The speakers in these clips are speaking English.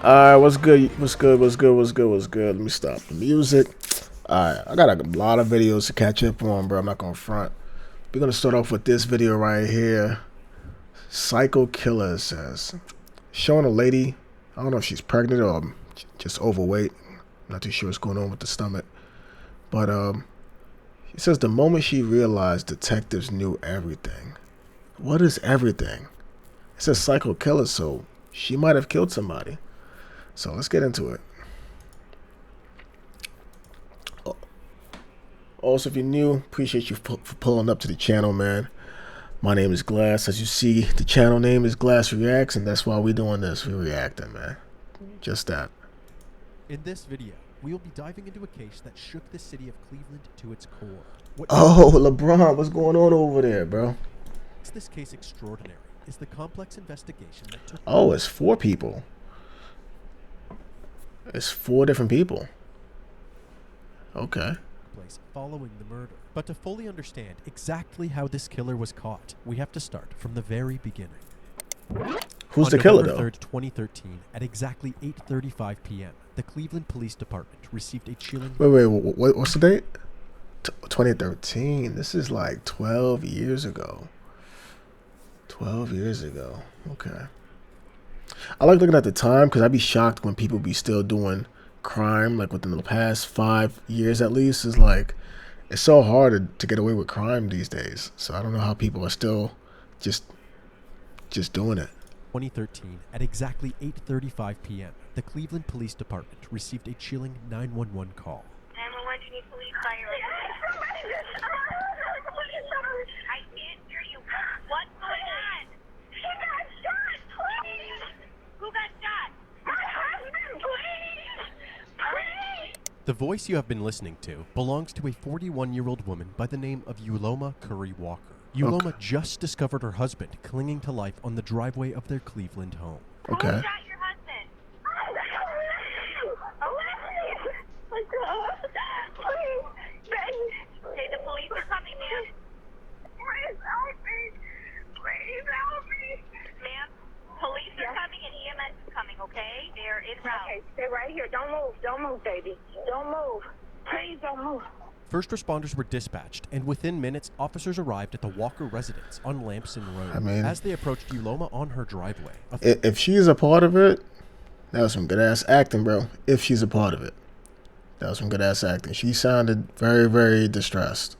Alright, what's good? What's good? What's good? What's good? What's good? Let me stop the music. Alright, I got a lot of videos to catch up on, bro. I'm not gonna front. We're gonna start off with this video right here. Psycho Killer says, showing a lady, I don't know if she's pregnant or just overweight. I'm not too sure what's going on with the stomach. But he says the moment she realized detectives knew everything. What is everything? It says Psycho Killer, so she might have killed somebody. So let's get into it. Also, if you're new, appreciate you for pulling up to the channel, man. My name is Glass. As you see, the channel name is Glass Reacts, and that's why we're doing this. We're reacting, man. Just that. In this video, we will be diving into a case that shook the city of Cleveland to its core. Oh, LeBron, what's going on over there, bro? Makes this case extraordinary is the complex investigation that took. Oh, it's 4 people. It's 4 different people. Okay. Place following the murder. But to fully understand exactly how this killer was caught, we have to start from the very beginning. Who's On the killer, November though? 3rd, 2013, at exactly 8:35 p.m., the Cleveland Police Department received a chilling. Wait, what's the date? 2013. This is like 12 years ago. 12 years ago. Okay. I like looking at the time because I'd be shocked when people be still doing crime, like within the past 5 years at least. It's like, it's so hard to get away with crime these days. So I don't know how people are still just doing it. 2013, at exactly 8:35 p.m., the Cleveland Police Department received a chilling 911 call. 911, you need police fire. I can't hear you. What's going on? He got shot, please. Who got shot? My husband, please. Please. The voice you have been listening to belongs to a 41-year-old woman by the name of Uloma Curry Walker. Uloma just discovered her husband clinging to life on the driveway of their Cleveland home. Okay. Who shot your husband? Please, hey, the police are coming, ma'am. Please help me. Please help me. Ma'am, police are coming and EMS is coming, okay? They're en route. Okay, stay right here. Don't move. Don't move, baby. Don't move. Please don't move. First responders were dispatched, and within minutes, officers arrived at the Walker residence on Lamson Road. I mean, as they approached Uloma on her driveway. If she's a part of it, that was some good ass acting, bro. If she's a part of it, that was some good ass acting. She sounded very, very distressed.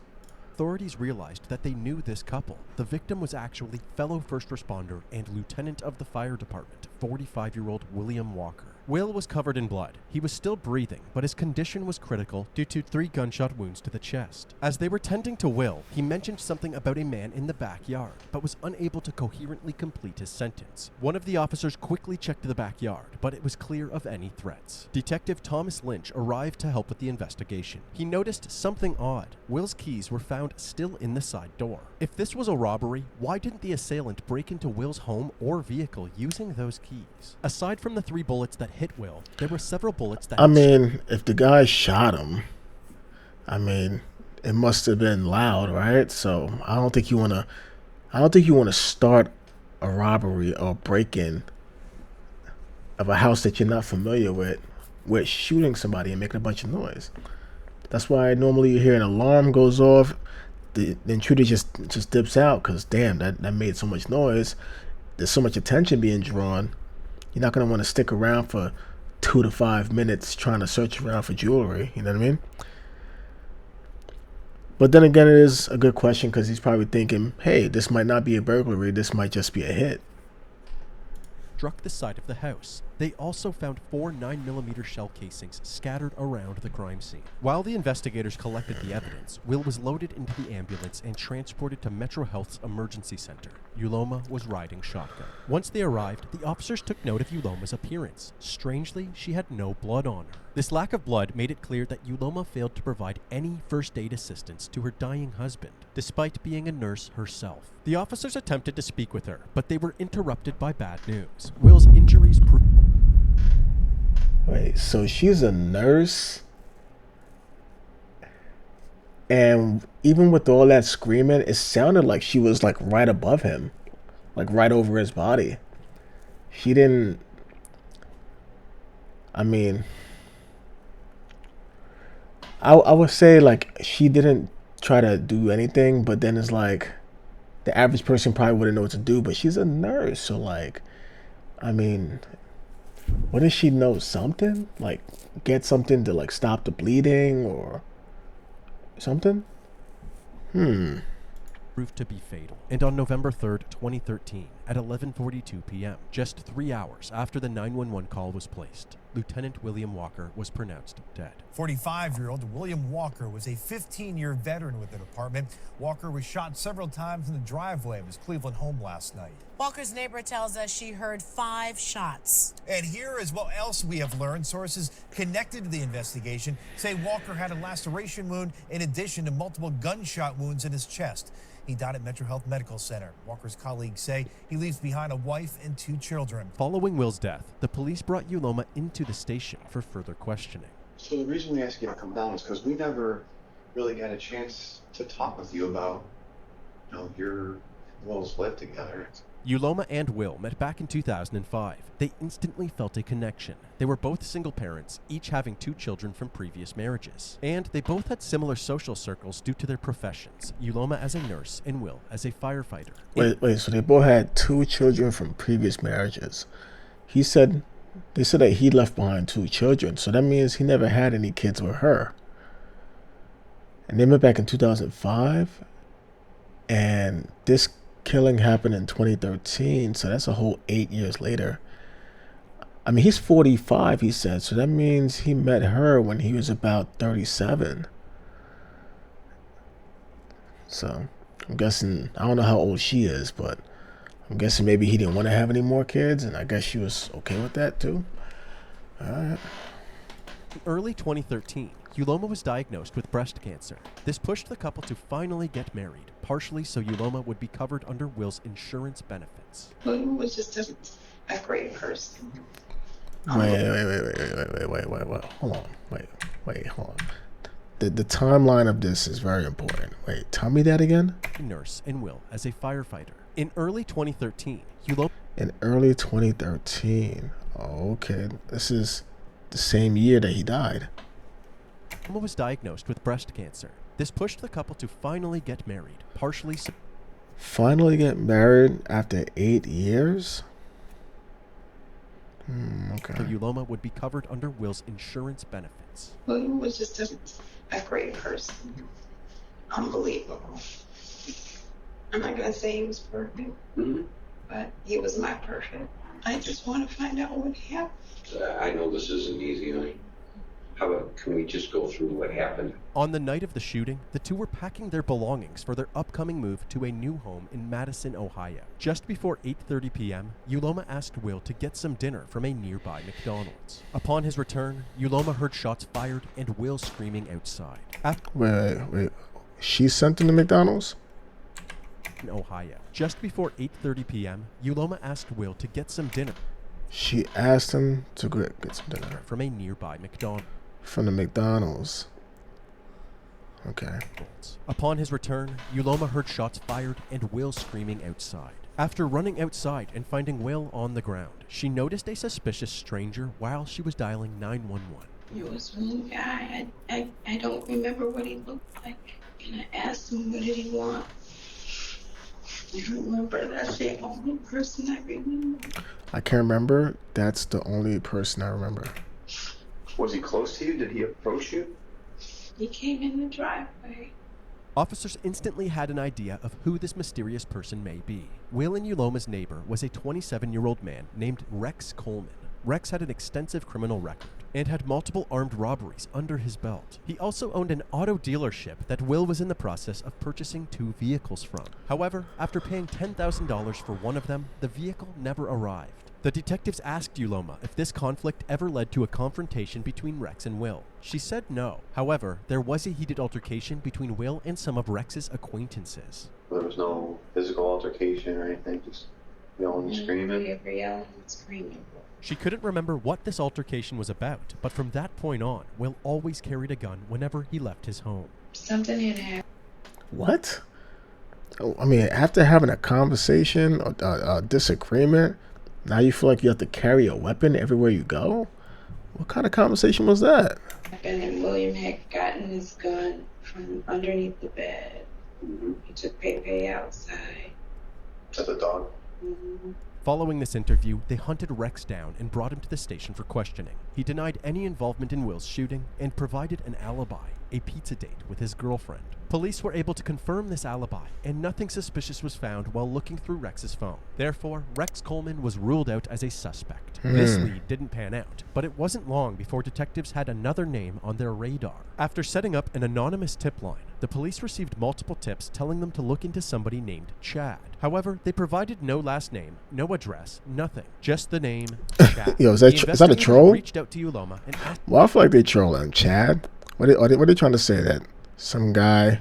Authorities realized that they knew this couple. The victim was actually fellow first responder and lieutenant of the fire department, 45-year-old William Walker. Will was covered in blood. He was still breathing, but his condition was critical due to 3 gunshot wounds to the chest. As they were tending to Will, he mentioned something about a man in the backyard, but was unable to coherently complete his sentence. One of the officers quickly checked the backyard, but it was clear of any threats. Detective Thomas Lynch arrived to help with the investigation. He noticed something odd. Will's keys were found still in the side door. If this was a robbery, why didn't the assailant break into Will's home or vehicle using those keys? Aside from the 3 bullets that hit Will, there were several bullets that... I mean, if the guy shot him, I mean, it must have been loud, right? So I don't think you wanna start a robbery or break-in of a house that you're not familiar with shooting somebody and making a bunch of noise. That's why normally you hear an alarm goes off, the intruder just dips out because damn, that made so much noise. There's so much attention being drawn. You're not gonna want to stick around for 2 to 5 minutes trying to search around for jewelry. You know what I mean? But then again, it is a good question because he's probably thinking, hey, this might not be a burglary. This might just be a hit. struck the side of the house. They also found 4 9mm shell casings scattered around the crime scene. While the investigators collected the evidence, Will was loaded into the ambulance and transported to Metro Health's emergency center. Uloma was riding shotgun. Once they arrived, the officers took note of Uloma's appearance. Strangely, she had no blood on her. This lack of blood made it clear that Uloma failed to provide any first aid assistance to her dying husband, despite being a nurse herself. The officers attempted to speak with her, but they were interrupted by bad news. Will's injuries proved... Wait, so she's a nurse? And even with all that screaming, it sounded like she was like right above him, like right over his body. She didn't... I mean, I would say like she didn't try to do anything, but then it's like the average person probably wouldn't know what to do. But she's a nurse, so like, I mean, wouldn't she know something? Like, get something to like stop the bleeding or something? Proved to be fatal. And on November 3rd, 2013, at 11:42 p.m., just 3 hours after the 911 call was placed, Lieutenant William Walker was pronounced dead. 45-year-old William Walker was a 15-year veteran with the department. Walker was shot several times in the driveway of his Cleveland home last night. Walker's neighbor tells us she heard 5 shots. And here is what else we have learned. Sources connected to the investigation say Walker had a laceration wound in addition to multiple gunshot wounds in his chest. He died at Metro Health Medical Center. Walker's colleagues say he leaves behind a wife and 2 children. Following Will's death, the police brought Uloma into the station for further questioning. So the reason we asked you to come down is because we never really got a chance to talk with you about, your Will's life together. Uloma and Will met back in 2005. They instantly felt a connection. They were both single parents, each having 2 children from previous marriages. And they both had similar social circles due to their professions, Uloma as a nurse and Will as a firefighter. Wait, so they both had 2 children from previous marriages. They said that he left behind 2 children, so that means he never had any kids with her. And they met back in 2005, and this killing happened in 2013, so that's a whole 8 years later. I mean, he's 45, he said, so that means he met her when he was about 37. So I'm guessing, I don't know how old she is, but I'm guessing maybe he didn't want to have any more kids, and I guess she was okay with that too. All right. In early 2013, Uloma was diagnosed with breast cancer. This pushed the couple to finally get married, partially so Uloma would be covered under Will's insurance benefits. William was just a great person. Wait, hold on. The timeline of this is very important. Wait, tell me that again? Nurse and Will as a firefighter. In early 2013, Uloma In early 2013. Oh, okay. This is the same year that he died. was diagnosed with breast cancer. This pushed the couple to finally get married, partially so Finally get married after 8 years? Okay. Uloma would be covered under Will's insurance benefits. William was just a great person. Unbelievable. I'm not going to say he was perfect, but he was my perfect. I just want to find out what happened. I know this isn't easy, honey. How about, can we just go through what happened? On the night of the shooting, the two were packing their belongings for their upcoming move to a new home in Madison, Ohio. Just before 8:30 p.m., Uloma asked Will to get some dinner from a nearby McDonald's. Upon his return, Uloma heard shots fired and Will screaming outside. Wait. She sent him to McDonald's? In Ohio. Just before 8:30 p.m., Uloma asked Will to get some dinner She asked him to get some dinner from a nearby McDonald's. from the McDonald's. Okay. Upon his return, Uloma heard shots fired and Will screaming outside. After running outside and finding Will on the ground, she noticed a suspicious stranger while she was dialing 911. It was one guy. I don't remember what he looked like. And I asked him, what did he want? I don't remember. That's the only person I remember. I can't remember. That's the only person I remember. Was he close to you? Did he approach you? He came in the driveway. Officers instantly had an idea of who this mysterious person may be. Will and Uloma's neighbor was a 27-year-old man named Rex Coleman. Rex had an extensive criminal record and had multiple armed robberies under his belt. He also owned an auto dealership that Will was in the process of purchasing 2 vehicles from. However, after paying $10,000 for one of them, the vehicle never arrived. The detectives asked Uloma if this conflict ever led to a confrontation between Rex and Will. She said no. However, there was a heated altercation between Will and some of Rex's acquaintances. There was no physical altercation or anything, just yelling and screaming. We were yelling and screaming. She couldn't remember what this altercation was about, but from that point on, Will always carried a gun whenever he left his home. Something had happened. What? Oh, I mean, after having a conversation or a disagreement, now you feel like you have to carry a weapon everywhere you go? What kind of conversation was that? And then William had gotten his gun from underneath the bed. He took Pepe outside. To the dog. Following this interview, they hunted Rex down and brought him to the station for questioning. He denied any involvement in Will's shooting and provided an alibi, a pizza date with his girlfriend. Police were able to confirm this alibi, and nothing suspicious was found while looking through Rex's phone. Therefore, Rex Coleman was ruled out as a suspect. This lead didn't pan out, but it wasn't long before detectives had another name on their radar. After setting up an anonymous tip line, the police received multiple tips telling them to look into somebody named Chad. However, they provided no last name, no address, nothing. Just the name Chad. Yo, is that The is that a investigator troll? reached out to Uloma and asked Well, I feel like they trolling Chad. What are they trying to say? That some guy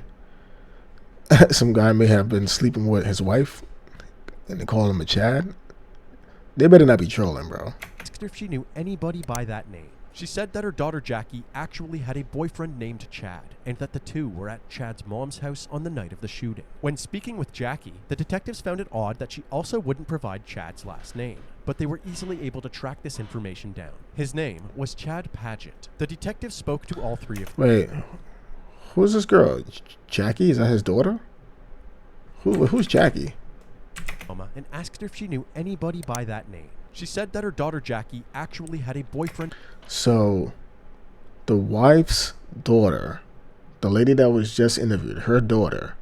may have been sleeping with his wife, and they call him a Chad? They better not be trolling, bro. her if she knew anybody by that name. She said that her daughter Jackie actually had a boyfriend named Chad, and that the two were at Chad's mom's house on the night of the shooting. When speaking with Jackie, the detectives found it odd that she also wouldn't provide Chad's last name, but they were easily able to track this information down. His name was Chad Paget. The detectives spoke to all three of them. Wait, who's this girl? Jackie? Is that his daughter? Who's Jackie? And asked her if she knew anybody by that name. She said that her daughter Jackie actually had a boyfriend. So, the wife's daughter, the lady that was just interviewed, her daughter,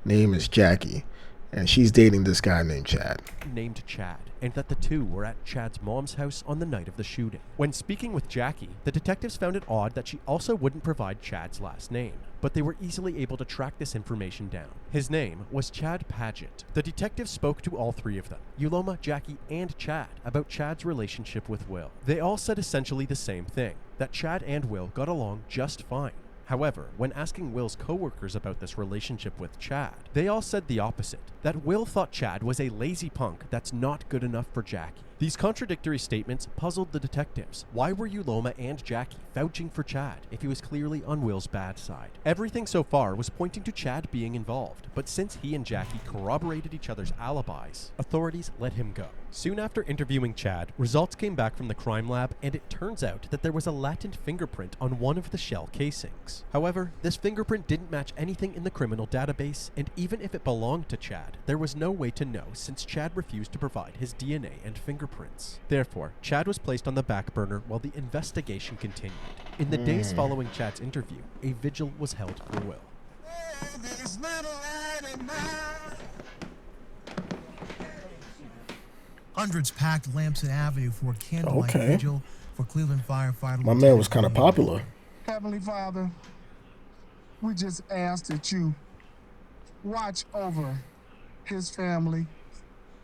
name is Jackie, and she's dating this guy named Chad. Named Chad, and that the two were at Chad's mom's house on the night of the shooting. When speaking with Jackie, the detectives found it odd that she also wouldn't provide Chad's last name, but they were easily able to track this information down. His name was Chad Paget. The detectives spoke to all three of them, Uloma, Jackie, and Chad, about Chad's relationship with Will. They all said essentially the same thing, that Chad and Will got along just fine. However, when asking Will's co-workers about this relationship with Chad, they all said the opposite, that Will thought Chad was a lazy punk that's not good enough for Jackie. These contradictory statements puzzled the detectives. Why were Uloma and Jackie vouching for Chad if he was clearly on Will's bad side? Everything so far was pointing to Chad being involved, but since he and Jackie corroborated each other's alibis, authorities let him go. Soon after interviewing Chad, results came back from the crime lab, and it turns out that there was a latent fingerprint on one of the shell casings. However, this fingerprint didn't match anything in the criminal database, and even if it belonged to Chad, there was no way to know since Chad refused to provide his DNA and fingerprints. Therefore, Chad was placed on the back burner while the investigation continued. In the days following Chad's interview, a vigil was held for Will. Hundreds packed Lamson Avenue for a candlelight vigil for Cleveland firefighter. My man was kind of popular. Heavenly Father, we just ask that you watch over his family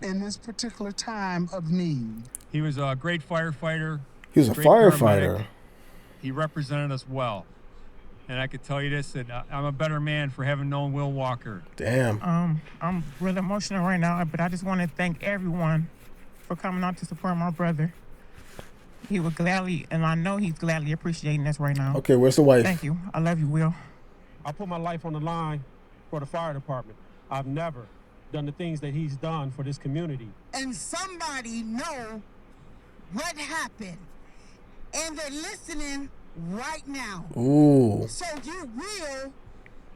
in this particular time of need. He was a great firefighter. He was a firefighter. Paramedic. He represented us well. And I could tell you this, that I'm a better man for having known Will Walker. Damn. I'm really emotional right now, but I just want to thank everyone for coming out to support my brother. He would gladly, and I know he's gladly appreciating this right now. Okay, where's the wife? Thank you. I love you, Will. I put my life on the line for the fire department. I've never done the things that he's done for this community. And somebody know what happened, and they're listening right now. Ooh. So you will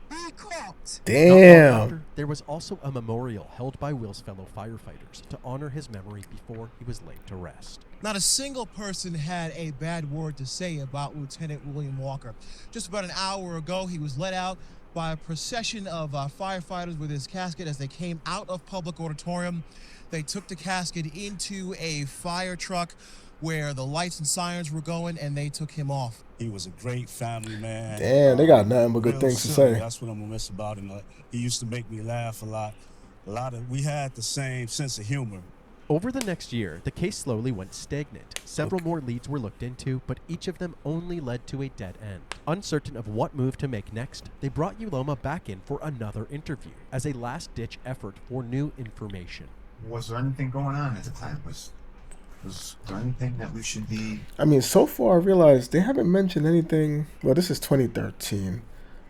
be caught. Damn. After, there was also a memorial held by Will's fellow firefighters to honor his memory before he was laid to rest. Not a single person had a bad word to say about Lieutenant William Walker. Just about an hour ago, he was let out by a procession of firefighters with his casket as they came out of public auditorium. They took the casket into a fire truck where the lights and sirens were going, and they took him off. He was a great family man. Damn, they got nothing but good things to say. That's what I'm gonna miss about him. He used to make me laugh a lot. We had the same sense of humor. Over the next year, the case slowly went stagnant. Several more leads were looked into, but each of them only led to a dead end. Uncertain of what move to make next, they brought Uloma back in for another interview as a last-ditch effort for new information. Was there anything going on at the time? Was there anything that we should be... I mean, so far I realized they haven't mentioned anything. Well, this is 2013.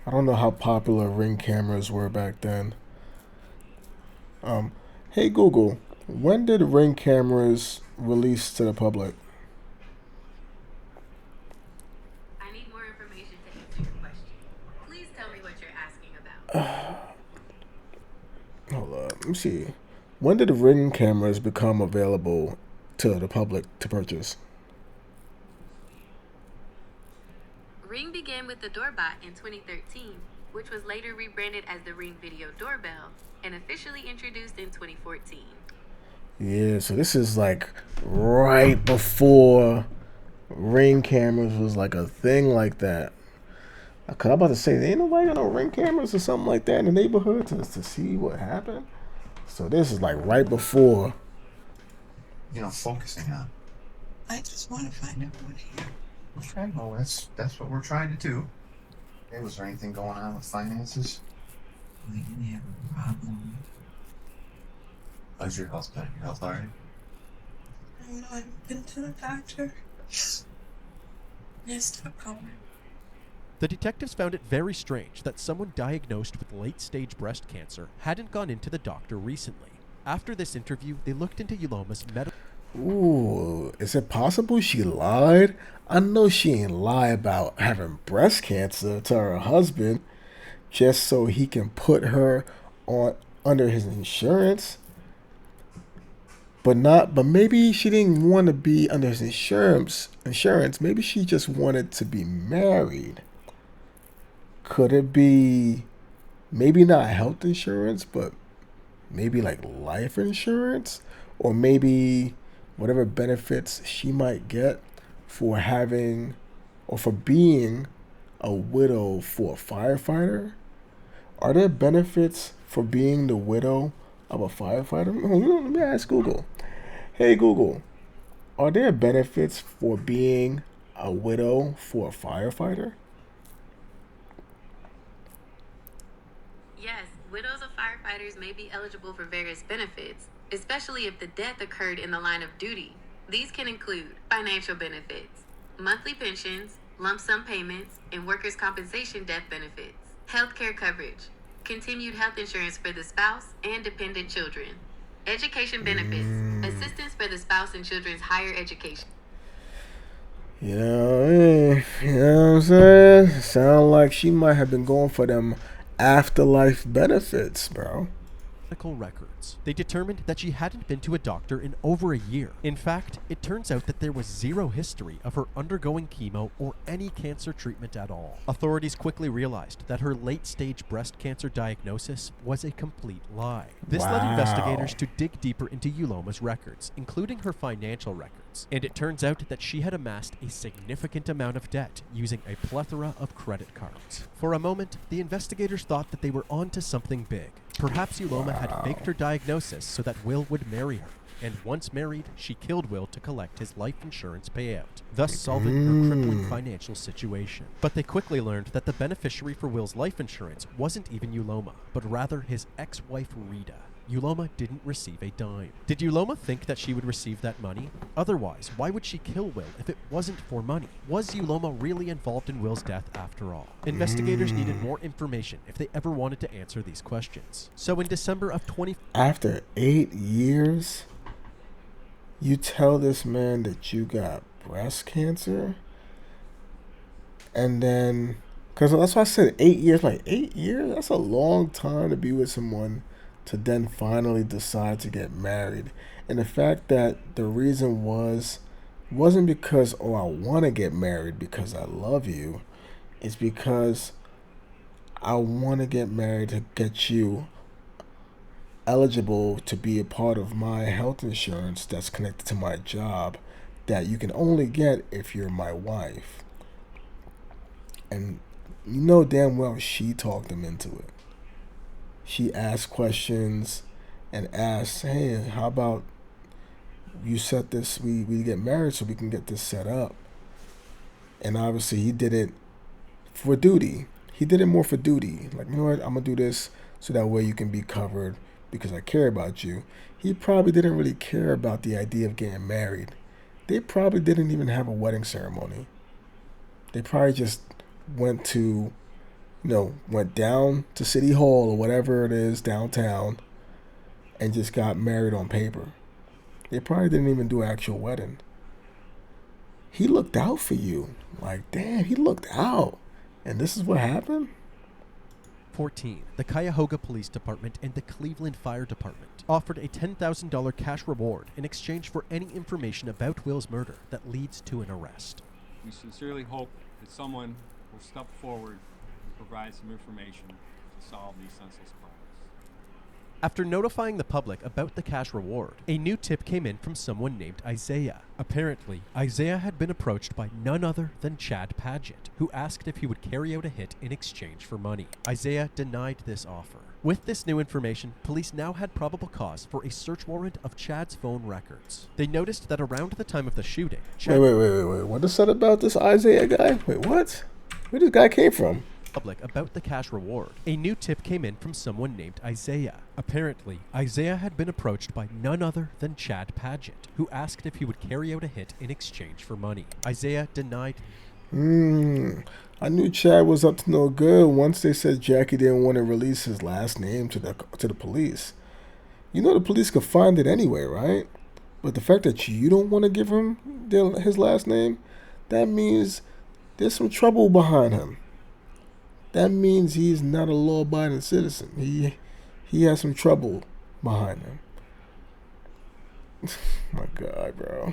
I don't know how popular Ring cameras were back then. Hey Google, when did Ring cameras release to the public? Hold up. Let me see. When did the Ring cameras become available to the public to purchase? Ring began with the Doorbot in 2013, which was later rebranded as the Ring Video Doorbell and officially introduced in 2014. Yeah, so this is like right before Ring cameras was like a thing like that. I'm about to say, ain't nobody got no Ring cameras or something like that in the neighborhood to see what happened. So this is like right before. Focusing on. I just want to find everyone here. Okay, well, that's what we're trying to do. Hey, was there anything going on with finances? We didn't have a problem. How's your health been? Your health alright? I've been to the doctor. Yeah, stop calling. The detectives found it very strange that someone diagnosed with late-stage breast cancer hadn't gone into the doctor recently. After this interview, they looked into Yuloma's medical... Ooh, is it possible she lied? I know she ain't lie about having breast cancer to her husband just so he can put her on under his insurance. But maybe she didn't want to be under his insurance. Maybe she just wanted to be married. Could it be maybe not health insurance, but maybe like life insurance? Or maybe whatever benefits she might get for having or for being a widow for a firefighter? Are there benefits for being the widow of a firefighter? Let me ask Google. Hey Google, are there benefits for being a widow for a firefighter? Yes, widows of firefighters may be eligible for various benefits, especially if the death occurred in the line of duty. These can include financial benefits, monthly pensions, lump sum payments, and workers' compensation death benefits, healthcare coverage, continued health insurance for the spouse and dependent children, education benefits, assistance for the spouse and children's higher education. You know what I'm saying? Sound like she might have been going for them afterlife benefits, bro. Medical records. They determined that she hadn't been to a doctor in over a year. In fact, it turns out that there was zero history of her undergoing chemo or any cancer treatment at all. Authorities quickly realized that her late-stage breast cancer diagnosis was a complete lie. This led investigators to dig deeper into Yuloma's records, including her financial records. And it turns out that she had amassed a significant amount of debt using a plethora of credit cards. For a moment, the investigators thought that they were onto something big. Perhaps Yuloma had faked her diagnosis so that Will would marry her, and once married, she killed Will to collect his life insurance payout, thus solving her crippling financial situation. But they quickly learned that the beneficiary for Will's life insurance wasn't even Yuloma, but rather his ex-wife Rita. Yuloma didn't receive a dime. Did Yuloma think that she would receive that money? Otherwise, why would she kill Will if it wasn't for money? Was Yuloma really involved in Will's death after all? Investigators needed more information if they ever wanted to answer these questions. So in December of After 8 years, you tell this man that you got breast cancer? And then, because that's why I said 8 years, like 8 years? That's a long time to be with someone to then finally decide to get married. And the fact that the reason wasn't because, oh, I want to get married because I love you. It's because I want to get married to get you eligible to be a part of my health insurance that's connected to my job that you can only get if you're my wife. And you know damn well she talked him into it. She asked questions and asked, hey, how about you set this, we get married so we can get this set up. And obviously he did it for duty. He did it more for duty. Like, you know what, I'm going to do this so that way you can be covered because I care about you. He probably didn't really care about the idea of getting married. They probably didn't even have a wedding ceremony. They probably just went down to City Hall or whatever it is downtown and just got married on paper. They probably didn't even do an actual wedding. He looked out for you. Like, damn, he looked out. And this is what happened? 2014, the Cuyahoga Police Department and the Cleveland Fire Department offered a $10,000 cash reward in exchange for any information about Will's murder that leads to an arrest. We sincerely hope that someone will step forward and provide some information to solve these senseless crimes. After notifying the public about the cash reward, a new tip came in from someone named Isaiah. Apparently, Isaiah had been approached by none other than Chad Paget, who asked if he would carry out a hit in exchange for money. Isaiah denied this offer. With this new information, police now had probable cause for a search warrant of Chad's phone records. They noticed that around the time of the shooting, Chad... Wait. What is said about this Isaiah guy? Wait, what? Where this guy came from? Public about the cash reward. A new tip came in from someone named Isaiah. Apparently, Isaiah had been approached by none other than Chad Paget, who asked if he would carry out a hit in exchange for money. Isaiah denied. I knew Chad was up to no good once they said Jackie didn't want to release his last name to the police. You know the police could find it anyway, right? But the fact that you don't want to give him his last name, that means there's some trouble behind him. That means he's not a law-abiding citizen. He has some trouble behind him. My God, bro.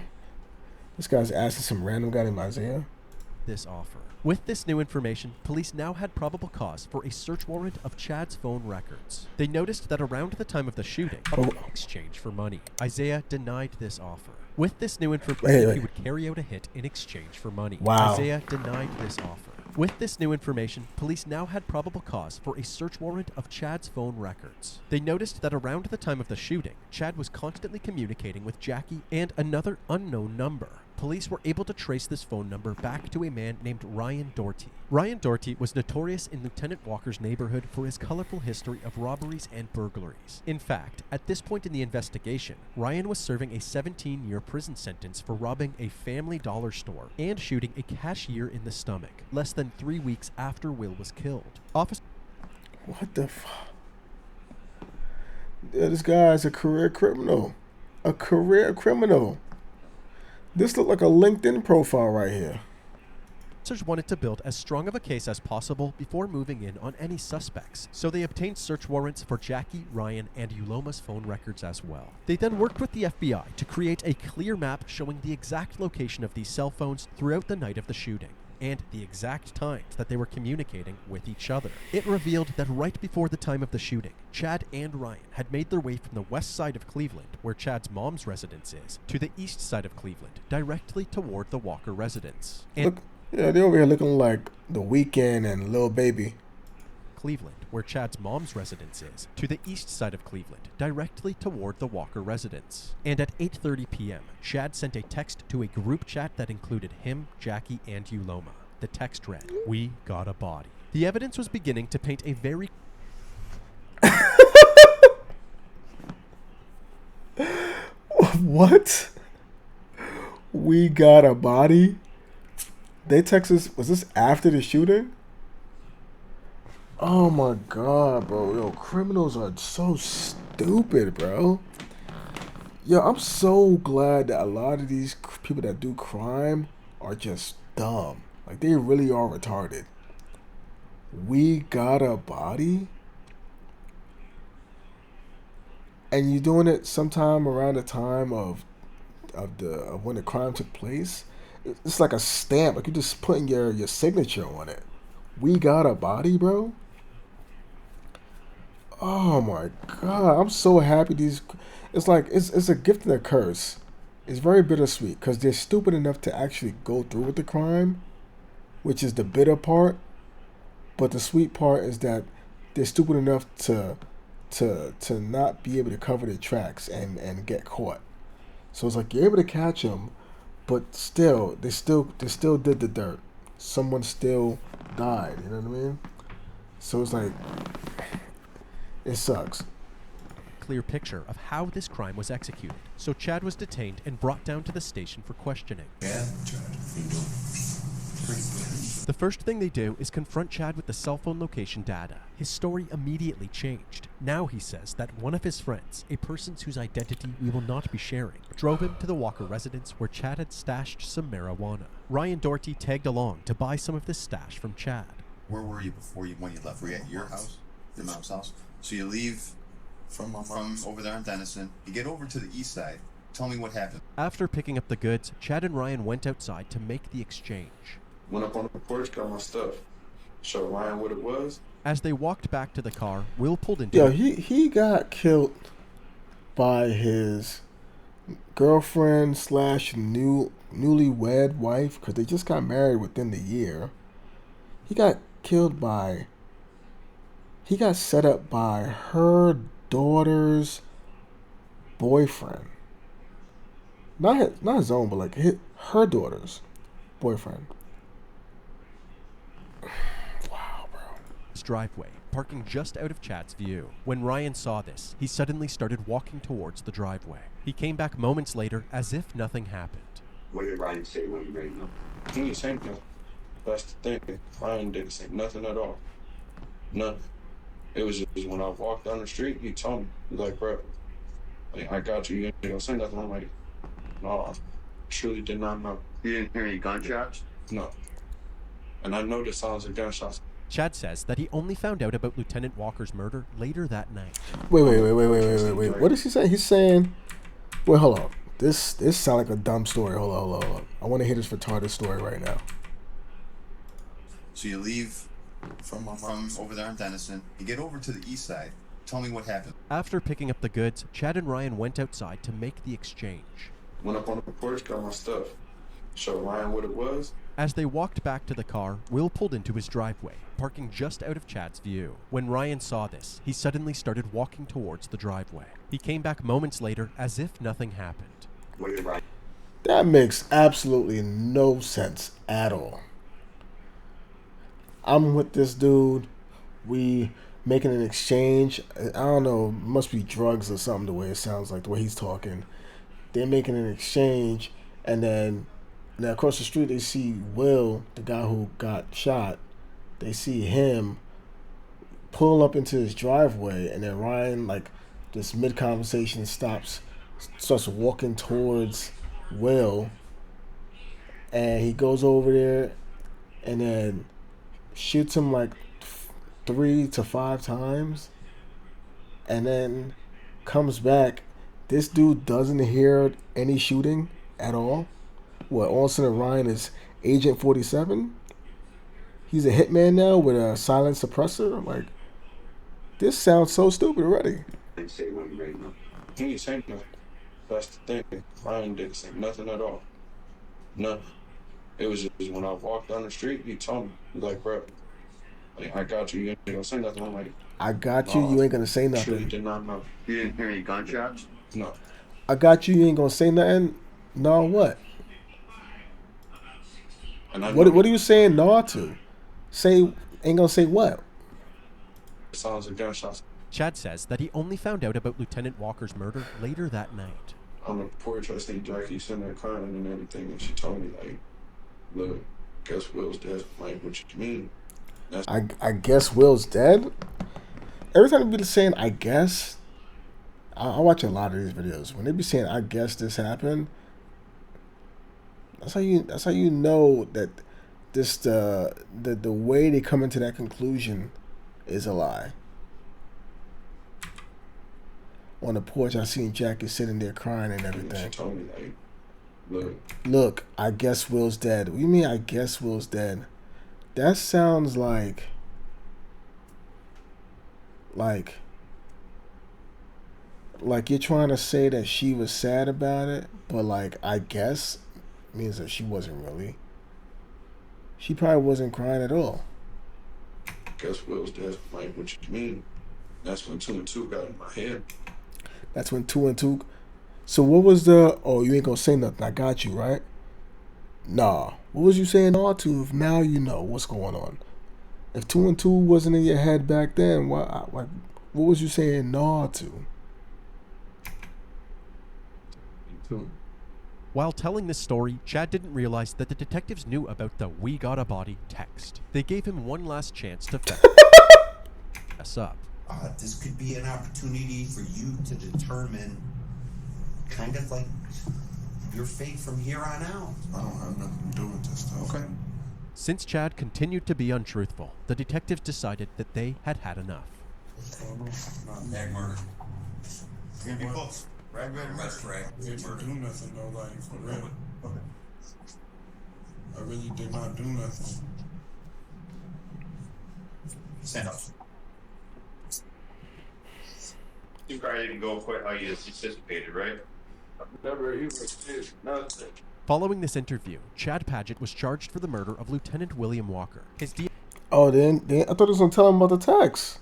This guy's asking some random guy named Isaiah. This offer. With this new information, police now had probable cause for a search warrant of Chad's phone records. They noticed that around the time of the shooting, in exchange for money, Isaiah denied this offer. With this new information, he would carry out a hit in exchange for money. Wow. Isaiah denied this offer. With this new information, police now had probable cause for a search warrant of Chad's phone records. They noticed that around the time of the shooting, Chad was constantly communicating with Jackie and another unknown number. Police were able to trace this phone number back to a man named Ryan Doherty. Ryan Doherty was notorious in Lieutenant Walker's neighborhood for his colorful history of robberies and burglaries. In fact, at this point in the investigation, Ryan was serving a 17-year prison sentence for robbing a Family Dollar store and shooting a cashier in the stomach, less than 3 weeks after Will was killed. What the fuck? Yeah, this guy's a career criminal. A career criminal. This looked like a LinkedIn profile right here. Officers wanted to build as strong of a case as possible before moving in on any suspects, so they obtained search warrants for Jackie, Ryan, and Uloma's phone records as well. They then worked with the FBI to create a clear map showing the exact location of these cell phones throughout the night of the shooting, and the exact times that they were communicating with each other. It revealed that right before the time of the shooting, Chad and Ryan had made their way from the west side of Cleveland, where Chad's mom's residence is, to the east side of Cleveland, directly toward the Walker residence. And yeah, they're over here looking like The Weeknd and Lil Baby. Cleveland, where Chad's mom's residence is, to the east side of Cleveland, directly toward the Walker residence. And at 8:30 p.m., Chad sent a text to a group chat that included him, Jackie, and Uloma. The text read, "We got a body." The evidence was beginning to paint a very... What? We got a body? They texted, was this after the shooting? Oh my God, bro. Yo, criminals are so stupid, bro. Yo, I'm so glad that a lot of these people that do crime are just dumb. Like, they really are retarded. We got a body? And you're doing it sometime around the time of when the crime took place? It's like a stamp. Like, you're just putting your signature on it. We got a body, bro? Oh my God, I'm so happy it's like, it's a gift and a curse. It's very bittersweet because they're stupid enough to actually go through with the crime, which is the bitter part. But the sweet part is that they're stupid enough to not be able to cover their tracks and get caught. So it's like you're able to catch them, but still, they still did the dirt. Someone still died, you know what I mean? So it's like, it sucks. Clear picture of how this crime was executed. So Chad was detained and brought down to the station for questioning. The first thing they do is confront Chad with the cell phone location data. His story immediately changed. Now he says that one of his friends, a person whose identity we will not be sharing, drove him to the Walker residence where Chad had stashed some marijuana. Ryan Doherty tagged along to buy some of this stash from Chad. Where were you when you left? Were you at your house? Your mom's house. So you leave from over there in Denison. You get over to the east side. Tell me what happened. After picking up the goods, Chad and Ryan went outside to make the exchange. Went up on the porch, got my stuff. Showed Ryan what it was. As they walked back to the car, Will pulled into Yo, it. he got killed by his girlfriend / newlywed wife, because they just got married within the year. He got set up by her daughter's boyfriend. Not his own, but like her daughter's boyfriend. His driveway, parking just out of Chad's view. When Ryan saw this, he suddenly started walking towards the driveway. He came back moments later as if nothing happened. What did Ryan say when you made him? He didn't say nothing. That's the thing. Ryan didn't say nothing at all. Nothing. It was just when I walked down the street, he told me, he's like, bro, like, I got you. You ain't gonna say nothing. I'm like, no, I truly did not know. You didn't hear any gunshots? No. And I know the sounds of gunshots. Chad says that he only found out about Lieutenant Walker's murder later that night. Wait. What is he saying? He's saying, wait, hold on. This sounds like a dumb story. Hold on. I want to hear this retarded story right now. So you leave from over there in Denison. You get over to the east side. Tell me what happened. After picking up the goods, Chad and Ryan went outside to make the exchange. Went up on the porch, got my stuff. Showed Ryan what it was. As they walked back to the car, Will pulled into his driveway, parking just out of Chad's view. When Ryan saw this, he suddenly started walking towards the driveway. He came back moments later as if nothing happened. What did Ryan? That makes absolutely no sense at all. I'm with this dude. We making an exchange. I don't know, must be drugs or something the way it sounds like, the way he's talking. They're making an exchange, and then now across the street they see Will, the guy who got shot. They see him pull up into his driveway, and then Ryan, like, this mid-conversation starts walking towards Will, and he goes over there and then shoots him like 3 to 5 times, and then comes back. This dude doesn't hear any shooting at all. What, all of a sudden Ryan is Agent 47? He's a hitman now with a silent suppressor? Like, this sounds so stupid already. Didn't say when you made him. He didn't say nothing. That's the thing. Ryan didn't say nothing at all. Nothing. It was just when I walked down the street, he told me, he's like, bro, like, I got you. You ain't gonna say nothing. I'm like, I got you. You ain't gonna say Truly nothing. did not know. You didn't hear any gunshots? No. I got you. You ain't gonna say nothing. No, what? And I What know are you saying no to? Say, ain't gonna say what? the sounds of gunshots. Chad says that he only found out about Lieutenant Walker's murder later that night. On the porch, I seen Jackie sitting there crying and everything, and she told me, like, look, guess Will's dead. I'm like, what you mean? That's I guess Will's dead. Every time they be saying I guess, I watch a lot of these videos. When they be saying I guess this happened, that's how you know that this the way they come into that conclusion is a lie. On the porch, I seen Jackie sitting there crying and she everything. told me, like, look, Look, I guess Will's dead. What do you mean I guess Will's dead? That sounds like you're trying to say that she was sad about it, but like I guess means that she wasn't really. She probably wasn't crying at all. guess Will's dead. I'm like, what you mean? That's when 2 and 2 got in my head. That's when 2 and 2. So what was the? Oh, you ain't gonna say nothing. I got you, right? Nah. What was you saying all to? If now you know what's going on. If 2 and 2 wasn't in your head back then, what was you saying nah to? While telling this story, Chad didn't realize that the detectives knew about the "We Got a Body" text. They gave him one last chance to fess up. This could be an opportunity for you to determine kind of like your fate from here on out. I don't have nothing to do with this stuff. Okay. Since Chad continued to be untruthful, the detectives decided that they had had enough. Rag murder. Gonna be close. Rag murder. Didn't do nothing though, like for real. I really did not do nothing. Stand up. You probably didn't go quite how you anticipated, right? Never even did nothing. Following this interview, Chad Padgett was charged for the murder of Lieutenant William Walker. His Oh, I thought it was gonna tell him about the tax.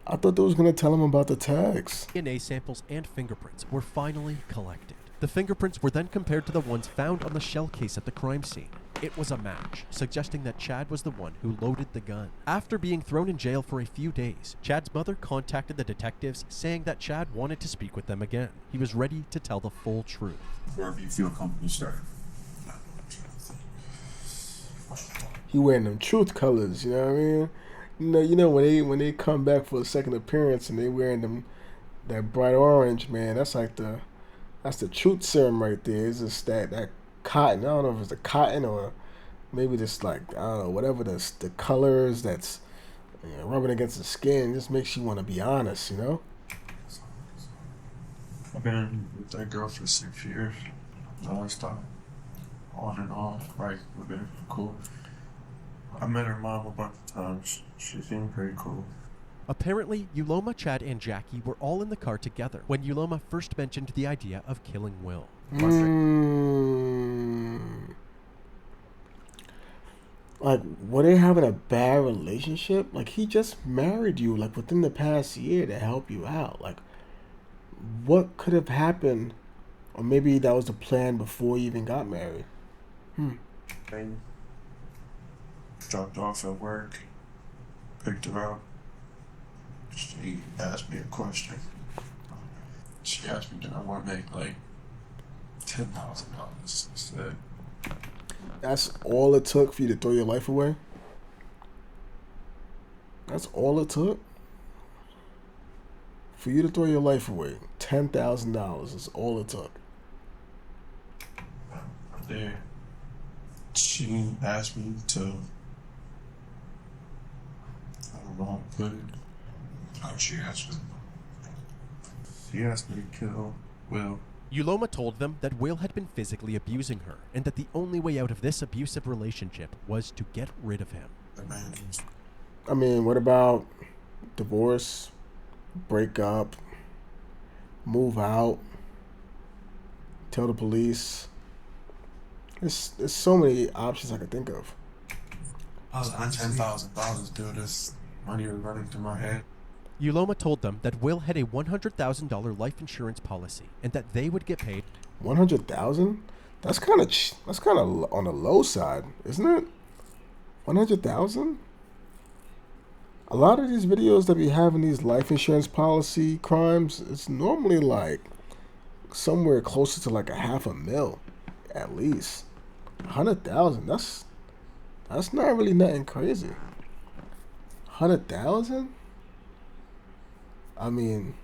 I thought they was gonna tell him about the tax. DNA samples and fingerprints were finally collected. The fingerprints were then compared to the ones found on the shell case at the crime scene. It was a match, suggesting that Chad was the one who loaded the gun. After being thrown in jail for a few days, Chad's mother contacted the detectives, saying that Chad wanted to speak with them again. He was ready to tell the full truth. Wherever you feel comfortable starting. He wearing them truth colors, you know what I mean? You know when they come back for a second appearance and they wearing them that bright orange, man, that's the truth serum right there. It's just that cotton. I don't know if it's the cotton or maybe just like, I don't know, whatever the colors that's rubbing against the skin just makes you want to be honest, you know? I've been with that girl for 6 years. Non-stop. On and off. Right. We've been cool. I met her mom a bunch of times. She seemed pretty cool. Apparently, Uloma, Chad, and Jackie were all in the car together when Uloma first mentioned the idea of killing Will. Like, were they having a bad relationship? Like, he just married you, like, within the past year to help you out. Like, what could have happened? Or maybe that was the plan before you even got married. And dropped off at work, picked her up. She asked me a question. She asked me, did I want to make like $10,000? I said, That's all it took for you to throw your life away? That's all it took? For you to throw your life away, $10,000 is all it took. there. She asked me to, I don't know how to put it. How she asked me? She asked me to kill Will. Uloma told them that Will had been physically abusing her, and that the only way out of this abusive relationship was to get rid of him. I mean, what about divorce, break up, move out, tell the police? There's so many options I could think of. I was on $10,000, dude. This money was running through my head. Uloma told them that Will had a $100,000 life insurance policy, and that they would get paid. $100,000? That's kind of on the low side, isn't it? $100,000? A lot of these videos that we have in these life insurance policy crimes, it's normally like somewhere closer to like $500,000 at least. $100,000, that's not really nothing crazy. $100,000? I mean,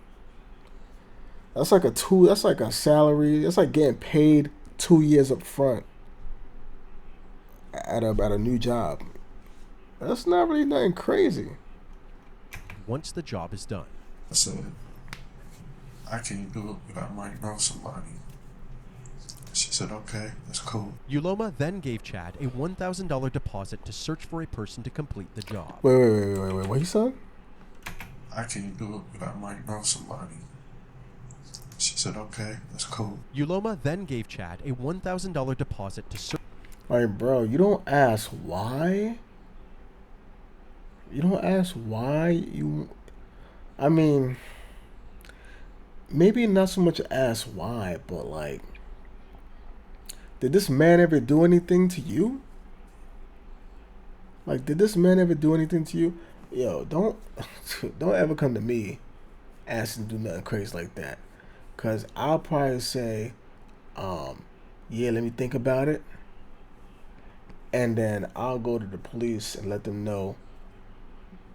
that's like a salary. That's like getting paid 2 years up front at a new job. That's not really nothing crazy. Once the job is done, I said, I can't do it, but I might know somebody. She said, okay, that's cool. Uloma then gave Chad a $1,000 deposit to search for a person to complete the job. Wait, what he said? I can't do it, but I might know somebody. She said, okay, that's cool. Uloma then gave Chad a $1,000 deposit to search. Like, bro, you don't ask why? You don't ask why you... I mean, maybe not so much ask why, but like, did this man ever do anything to you? Like, did this man ever do anything to you? Yo, don't ever come to me asking to do nothing crazy like that. Because I'll probably say, yeah, let me think about it. And then I'll go to the police and let them know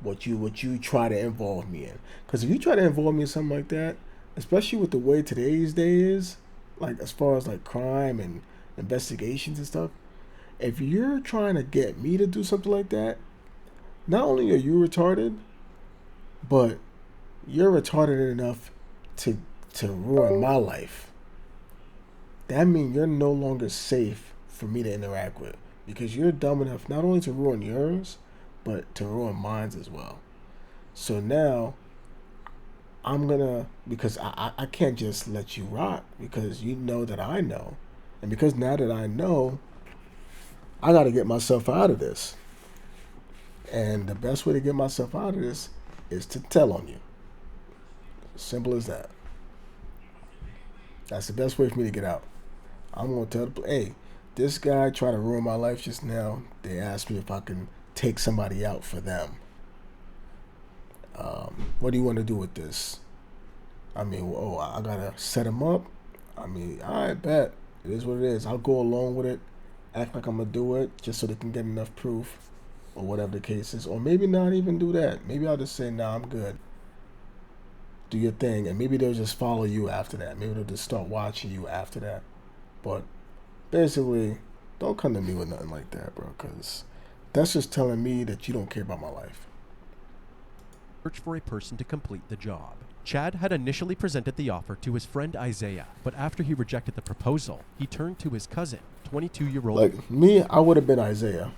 what you try to involve me in. Because if you try to involve me in something like that, especially with the way today's day is, like as far as like crime and investigations and stuff, if you're trying to get me to do something like that, not only are you retarded, but you're retarded enough to ruin my life. That means you're no longer safe for me to interact with, because you're dumb enough not only to ruin yours, but to ruin mine as well. So now I'm gonna, because I can't just let you rock, because you know that I know, and because now that I know, I got to get myself out of this. And the best way to get myself out of this is to tell on you. Simple as that. That's the best way for me to get out. I'm going to tell hey, this guy tried to ruin my life just now. They asked me if I can take somebody out for them. What do you want to do with this? I mean, I got to set him up? I mean, I bet. It is what it is. I'll go along with it. Act like I'm going to do it just so they can get enough proof, or whatever the case is. Or maybe not even do that. Maybe I'll just say, nah, I'm good. Do your thing. And maybe they'll just follow you after that. Maybe they'll just start watching you after that. But basically, don't come to me with nothing like that, bro, because that's just telling me that you don't care about my life. Search for a person to complete the job. Chad had initially presented the offer to his friend Isaiah, but after he rejected the proposal, he turned to his cousin, 22-year-old. Like me, I would have been Isaiah.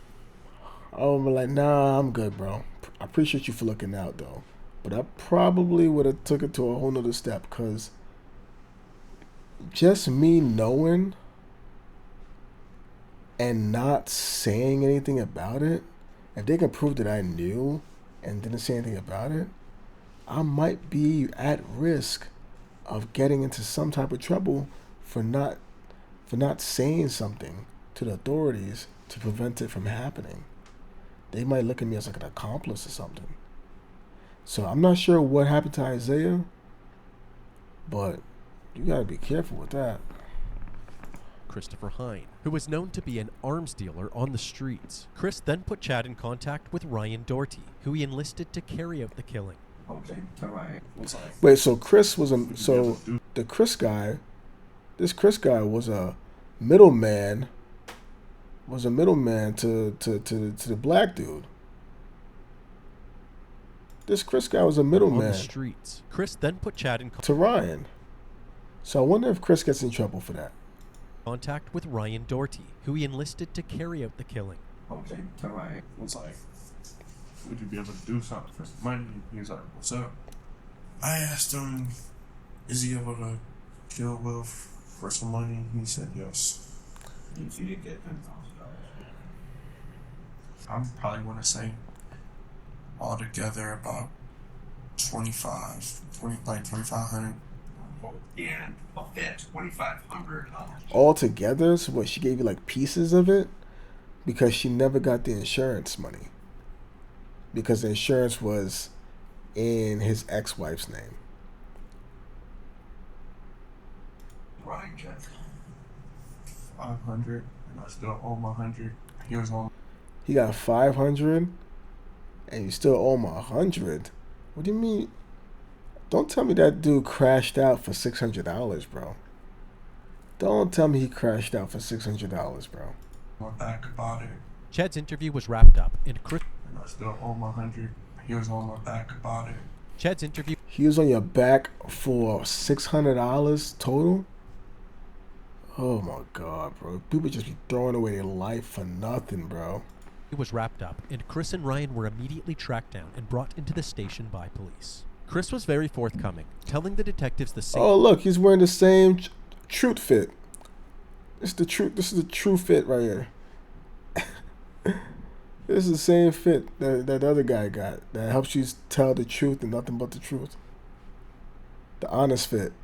I would have been like, nah, I'm good, bro. I appreciate you for looking out, though. But I probably would have took it to a whole nother step, because just me knowing and not saying anything about it, if they can prove that I knew and didn't say anything about it, I might be at risk of getting into some type of trouble for not saying something to the authorities to prevent it from happening. They might look at me as like an accomplice or something. So I'm not sure what happened to Isaiah, but you gotta be careful with that. Christopher Hine, who was known to be an arms dealer on the streets. Chris then put Chad in contact with Ryan Doherty, who he enlisted to carry out the killing. Okay, all right. Wait, so Chris was the Chris guy. This Chris guy was a middleman. Was a middleman to the black dude. This Chris guy was a middleman on the streets. Chris then put Chad in to Ryan. So I wonder if Chris gets in trouble for that. Contact with Ryan Doherty, who he enlisted to carry out the killing. Okay, all right. What's like? Would you be able to do something for some money? He was like, what's up? I asked him, is he able to kill Will for some money? He said yes. You did get $10,000. I'm probably going to say altogether about 2,500. Yeah, $2,500. Altogether? So what, she gave you like pieces of it? Because she never got the insurance money. Because the insurance was in his ex-wife's name. Right, Jeff. 500, and I still owe my 100. He was on. He got 500, and you still owe him 100. What do you mean? Don't tell me that dude crashed out for $600, bro. Don't tell me he crashed out for $600, bro. My back about it. Chad's interview was wrapped up, and Chris. And I still owe my 100. He was on my back about it. Chad's interview. He was on your back for $600 total? Oh my God, bro. People just be throwing away their life for nothing, bro. It was wrapped up, and Chris and Ryan were immediately tracked down and brought into the station by police. Chris was very forthcoming, telling the detectives the same. Oh, look, he's wearing the same truth fit. This is the truth. This is the true fit right here. This is the same fit that other guy got. That helps you tell the truth and nothing but the truth. The honest fit.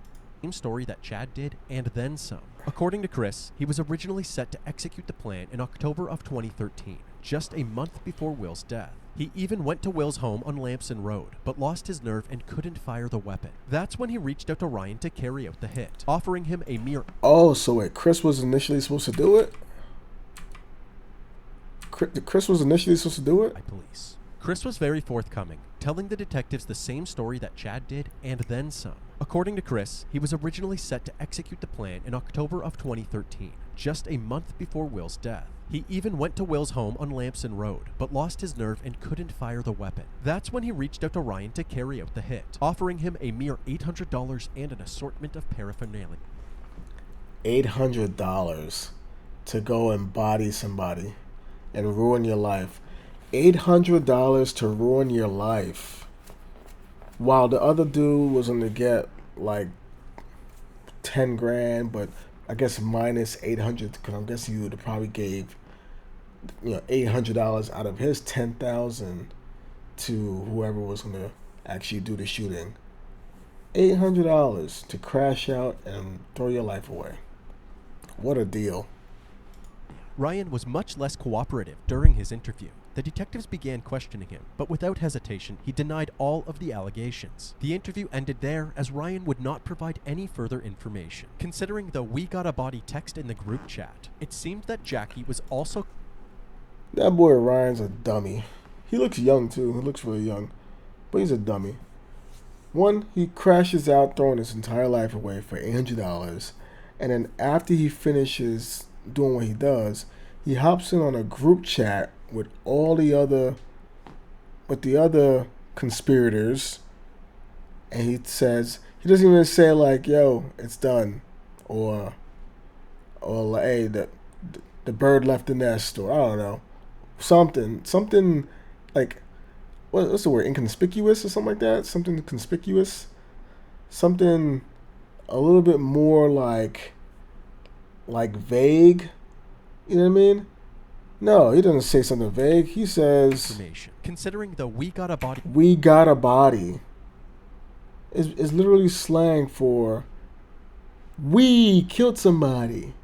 Same story that Chad did, and then some. According to Chris, he was originally set to execute the plan in October of 2013, just a month before Will's death. He even went to Will's home on Lamson Road, but lost his nerve and couldn't fire the weapon. That's when he reached out to Ryan to carry out the hit, offering him a mere... Oh, so wait, Chris was initially supposed to do it? Chris was initially supposed to do it? By police. Chris was very forthcoming, telling the detectives the same story that Chad did, and then some. According to Chris, he was originally set to execute the plan in October of 2013, just a month before Will's death. He even went to Will's home on Lamson Road, but lost his nerve and couldn't fire the weapon. That's when he reached out to Ryan to carry out the hit, offering him a mere $800 and an assortment of paraphernalia. $800 to go and body somebody and ruin your life. $800 to ruin your life. While the other dude was going to get like 10 grand, but I guess minus 800, because I'm guessing you would have probably gave, $800 out of his 10,000 to whoever was going to actually do the shooting. $800 to crash out and throw your life away. What a deal. Ryan was much less cooperative during his interview. The detectives began questioning him, but without hesitation, he denied all of the allegations. The interview ended there, as Ryan would not provide any further information. Considering the "we got a body" text in the group chat, it seemed that Jackie was also... That boy Ryan's a dummy. He looks young too. He looks really young, but he's a dummy. One, he crashes out throwing his entire life away for $800, and then after he finishes doing what he does, he hops in on a group chat with all the other conspirators, and he says, he doesn't even say like, yo, it's done, or like, hey, the bird left the nest, or I don't know, something like, what's the word, inconspicuous or something like that, something conspicuous, something a little bit more like vague, you know what I mean? No, he doesn't say something vague. He says, information. Considering the "we got a body" is literally slang for we killed somebody.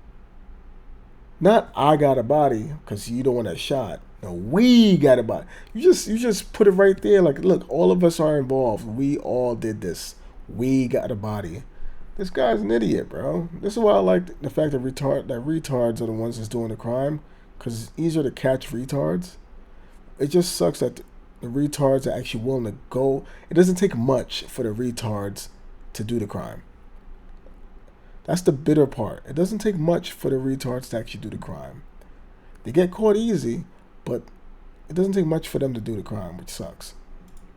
Not I got a body, because you the one that shot. No, we got a body. You just put it right there. Like, look, all of us are involved. We all did this. We got a body. This guy's an idiot, bro. This is why I like the fact that retards are the ones that's doing the crime, because it's easier to catch retards. It just sucks that the retards are actually willing to go. It doesn't take much for the retards to do the crime. That's the bitter part. It doesn't take much for the retards to actually do the crime. They get caught easy, but it doesn't take much for them to do the crime, which sucks.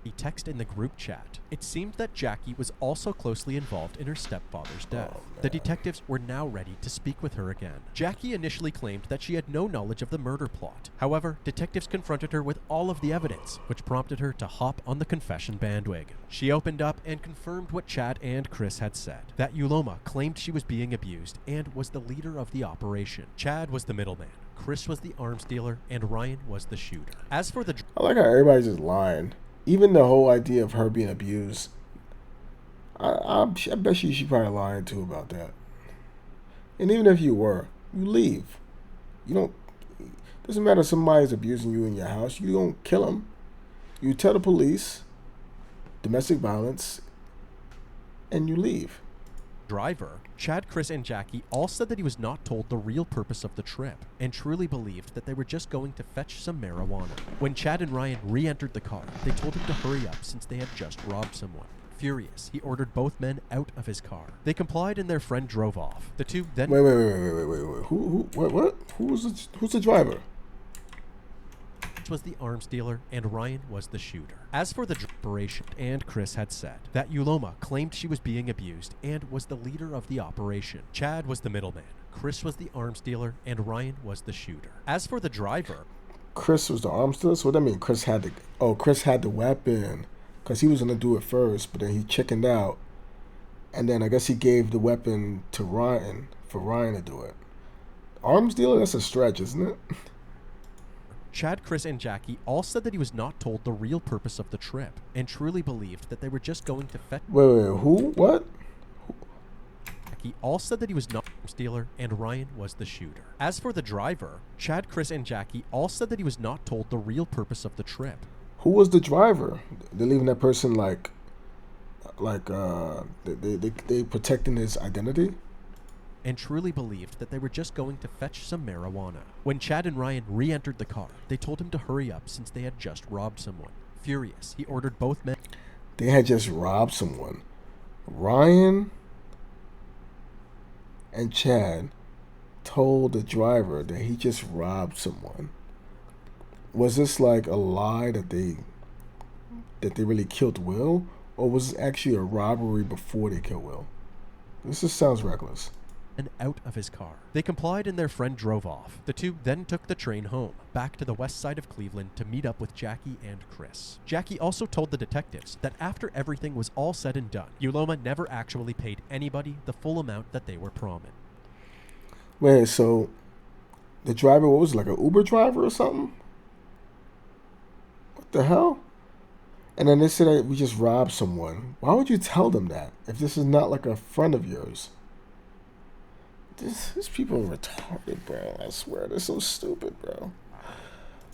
He texted in the group chat. It seemed that Jackie was also closely involved in her stepfather's death. The detectives were now ready to speak with her again. Jackie initially claimed that she had no knowledge of the murder plot. However, detectives confronted her with all of the evidence, which prompted her to hop on the confession bandwagon. She opened up and confirmed what Chad and Chris had said, that Yuloma claimed she was being abused and was the leader of the operation. Chad was the middleman, Chris was the arms dealer, and Ryan was the shooter. As for the... I like how everybody's just lying. Even the whole idea of her being abused, I bet you she probably lying too about that. And even if you were, you leave. You don't. Doesn't matter if somebody's abusing you in your house. You don't kill them. You tell the police, domestic violence, and you leave. Driver, Chad, Chris, and Jackie all said that he was not told the real purpose of the trip and truly believed that they were just going to fetch some marijuana. When Chad and Ryan re-entered the car, they told him to hurry up since they had just robbed someone. Furious, he ordered both men out of his car. They complied and their friend drove off. The two then... Wait. Who's the driver? Was the arms dealer and Ryan was the shooter. As for the operation, and Chris had said that Yuloma claimed she was being abused and was the leader of the operation. Chad was the middleman, Chris was the arms dealer, and Ryan was the shooter. As for the driver, Chris was the arms dealer. So what that mean? Chris had the weapon, because he was gonna do it first, but then he chickened out, and then I guess he gave the weapon to Ryan for Ryan to do it. Arms dealer? That's a stretch, isn't it? Chad, Chris, and Jackie all said that he was not told the real purpose of the trip and truly believed that they were just going to fetch... Wait, who? What? Jackie all said that he was not the dealer and Ryan was the shooter. As for the driver, Chad, Chris, and Jackie all said that he was not told the real purpose of the trip. Who was the driver? They're leaving that person they protecting his identity? And truly believed that they were just going to fetch some marijuana. When Chad and Ryan re-entered the car, they told him to hurry up since they had just robbed someone. Furious, he ordered both men... They had just robbed someone. Ryan and Chad told the driver that he just robbed someone, was this like a lie that they really killed Will, or was it actually a robbery before they killed Will? This just sounds reckless. And out of his car. They complied and their friend drove off. The two then took the train home, back to the west side of Cleveland to meet up with Jackie and Chris. Jackie also told the detectives that after everything was all said and done, Yuloma never actually paid anybody the full amount that they were promised. Wait, so the driver, what was it, like an Uber driver or something? What the hell? And then they said that we just robbed someone. Why would you tell them that if this is not like a friend of yours? These people are retarded, bro. I swear, they're so stupid, bro.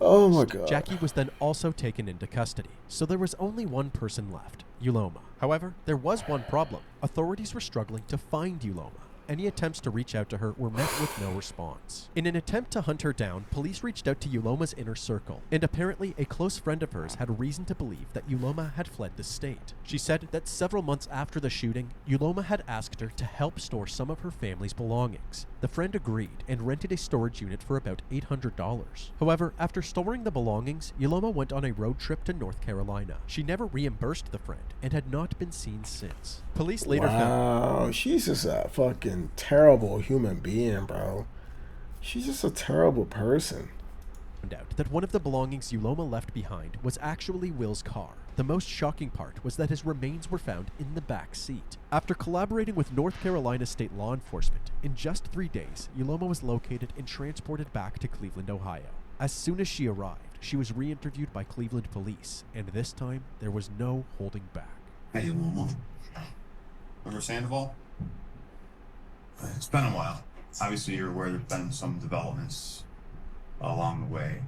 Oh my god. Jackie was then also taken into custody, so there was only one person left, Yuloma. However, there was one problem. Authorities were struggling to find Yuloma. Any attempts to reach out to her were met with no response. In an attempt to hunt her down, police reached out to Yuloma's inner circle, and apparently a close friend of hers had reason to believe that Yuloma had fled the state. She said that several months after the shooting, Yuloma had asked her to help store some of her family's belongings. The friend agreed and rented a storage unit for about $800. However, after storing the belongings, Yuloma went on a road trip to North Carolina. She never reimbursed the friend and had not been seen since. Police later found... Wow, she's just a fucking terrible human being, bro. She's just a terrible person. Out that one of the belongings Yuloma left behind was actually Will's car. The most shocking part was that his remains were found in the back seat. After collaborating with North Carolina state law enforcement, in just 3 days, Yuloma was located and transported back to Cleveland, Ohio. As soon as she arrived, she was re-interviewed by Cleveland police, and this time, there was no holding back. Hey, Yuloma. Remember Sandoval? It's been a while. Obviously, you're aware there's been some developments along the way.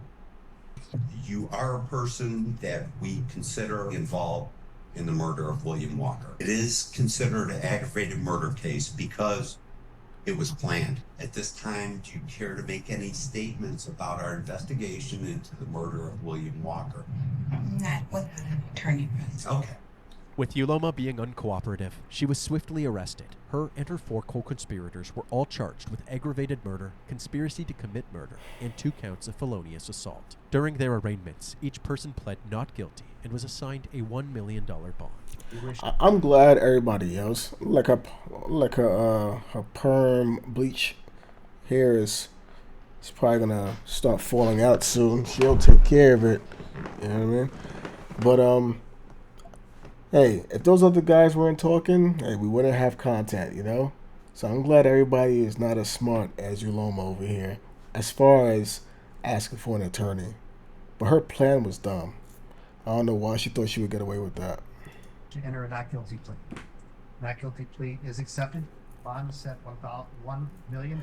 You are a person that we consider involved in the murder of William Walker. It is considered an aggravated murder case because it was planned. At this time, do you care to make any statements about our investigation into the murder of William Walker? Not with an attorney present. Okay. With Yuloma being uncooperative, she was swiftly arrested. Her and her 4 co-conspirators were all charged with aggravated murder, conspiracy to commit murder, and 2 counts of felonious assault. During their arraignments, each person pled not guilty and was assigned a $1 million bond. I'm glad everybody else, like her perm bleach hair is probably gonna start falling out soon. She'll take care of it. You know what I mean? But hey, if those other guys weren't talking, hey, we wouldn't have content, you know? So I'm glad everybody is not as smart as Yuloma over here as far as asking for an attorney. But her plan was dumb. I don't know why she thought she would get away with that. To enter a not guilty plea. Not guilty plea is accepted. Bond is set $1 million.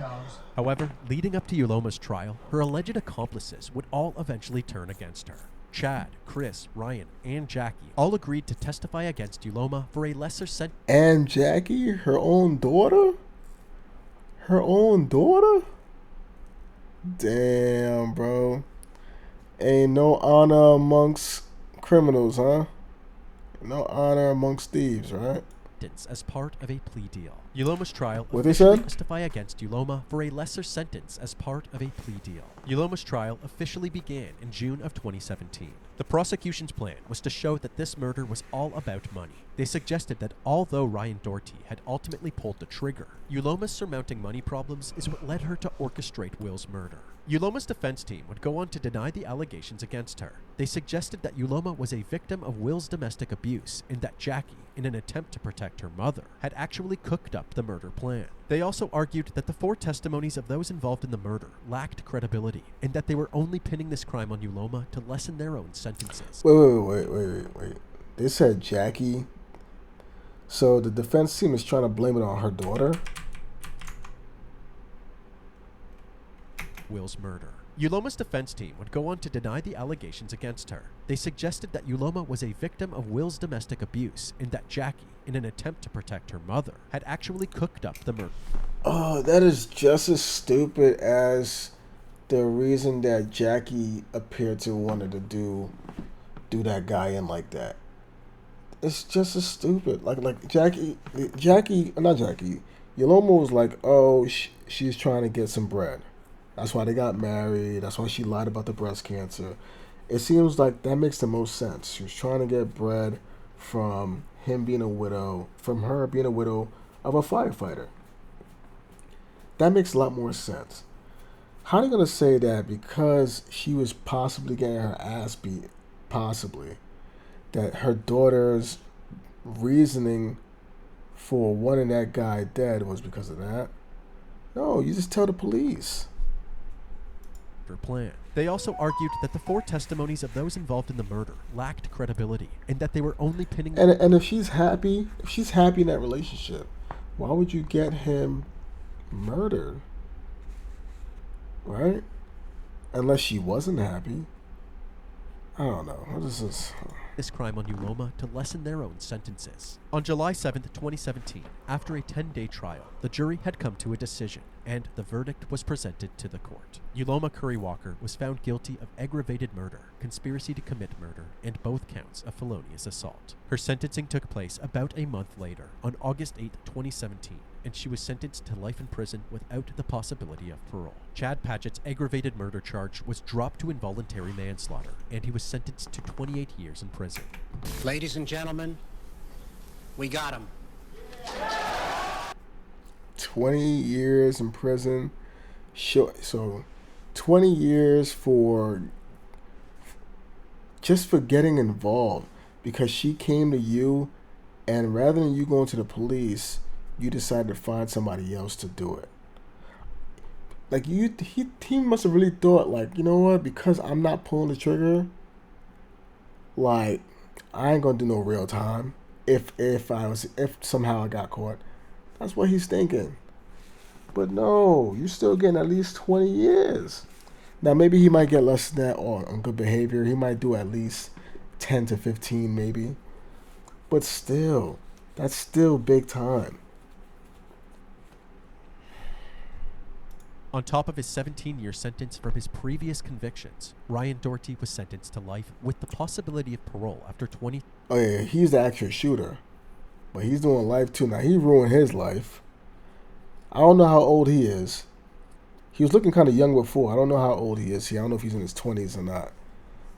However, leading up to Yuloma's trial, her alleged accomplices would all eventually turn against her. Chad, Chris, Ryan, and Jackie all agreed to testify against Yuloma for a lesser sentence. And Jackie, her own daughter? Her own daughter? Damn, bro. Ain't no honor amongst criminals, huh? No honor amongst thieves, right? As part of a plea deal. Yuloma's trial What they officially said? testify against Yuloma for a lesser sentence as part of a plea deal. Yuloma's trial officially began in June of 2017. The prosecution's plan was to show that this murder was all about money. They suggested that although Ryan Doherty had ultimately pulled the trigger, Yuloma's surmounting money problems is what led her to orchestrate Will's murder. Yuloma's defense team would go on to deny the allegations against her. They suggested that Yuloma was a victim of Will's domestic abuse and that Jackie, in an attempt to protect her mother, had actually cooked up the murder plan. They also argued that the 4 testimonies of those involved in the murder lacked credibility and that they were only pinning this crime on Yuloma to lessen their own sentences. Wait. They said Jackie. So the defense team is trying to blame it on her daughter? Will's murder. Yuloma's defense team would go on to deny the allegations against her. They suggested that Yuloma was a victim of Will's domestic abuse and that Jackie, in an attempt to protect her mother, had actually cooked up the murder. Oh, that is just as stupid as the reason that Jackie appeared to wanted to do that guy in like that. It's just as stupid. Like Jackie, not Jackie. Yoloma was like, oh, she's trying to get some bread. That's why they got married. That's why she lied about the breast cancer. It seems like that makes the most sense. She was trying to get bread from him being a widow, from her being a widow of a firefighter. That makes a lot more sense. How are they going to say that because she was possibly getting her ass beat, possibly, that her daughter's reasoning for wanting that guy dead was because of that? No, you just tell the police. Plan. They also argued that the 4 testimonies of those involved in the murder lacked credibility and that they were only pinning... And if she's happy in that relationship, why would you get him murdered? Right? Unless she wasn't happy. I don't know. What is this? This crime on Yoloma to lessen their own sentences. On July 7th, 2017, after a 10-day trial, the jury had come to a decision, and the verdict was presented to the court. Yoloma Curry Walker was found guilty of aggravated murder, conspiracy to commit murder, and both counts of felonious assault. Her sentencing took place about a month later, on August 8, 2017, and she was sentenced to life in prison without the possibility of parole. Chad Padgett's aggravated murder charge was dropped to involuntary manslaughter, and he was sentenced to 28 years in prison. Ladies and gentlemen, we got him. 20 years in prison. Sure. So 20 years for just for getting involved, because she came to you, and rather than you going to the police, you decided to find somebody else to do it. Like, he must have really thought, like, you know what, because I'm not pulling the trigger, like, I ain't gonna do no real time if somehow I got caught. That's what he's thinking. But no, you're still getting at least 20 years. Now, maybe he might get less than that on good behavior. He might do at least 10 to 15 maybe. But still, that's still big time. On top of his 17-year sentence from his previous convictions, Ryan Doherty was sentenced to life with the possibility of parole after 20... Oh yeah, he's the actual shooter. But he's doing life too. Now, he ruined his life. I don't know how old he is. He was looking kind of young before. I don't know how old he is. I don't know if he's in his 20s or not.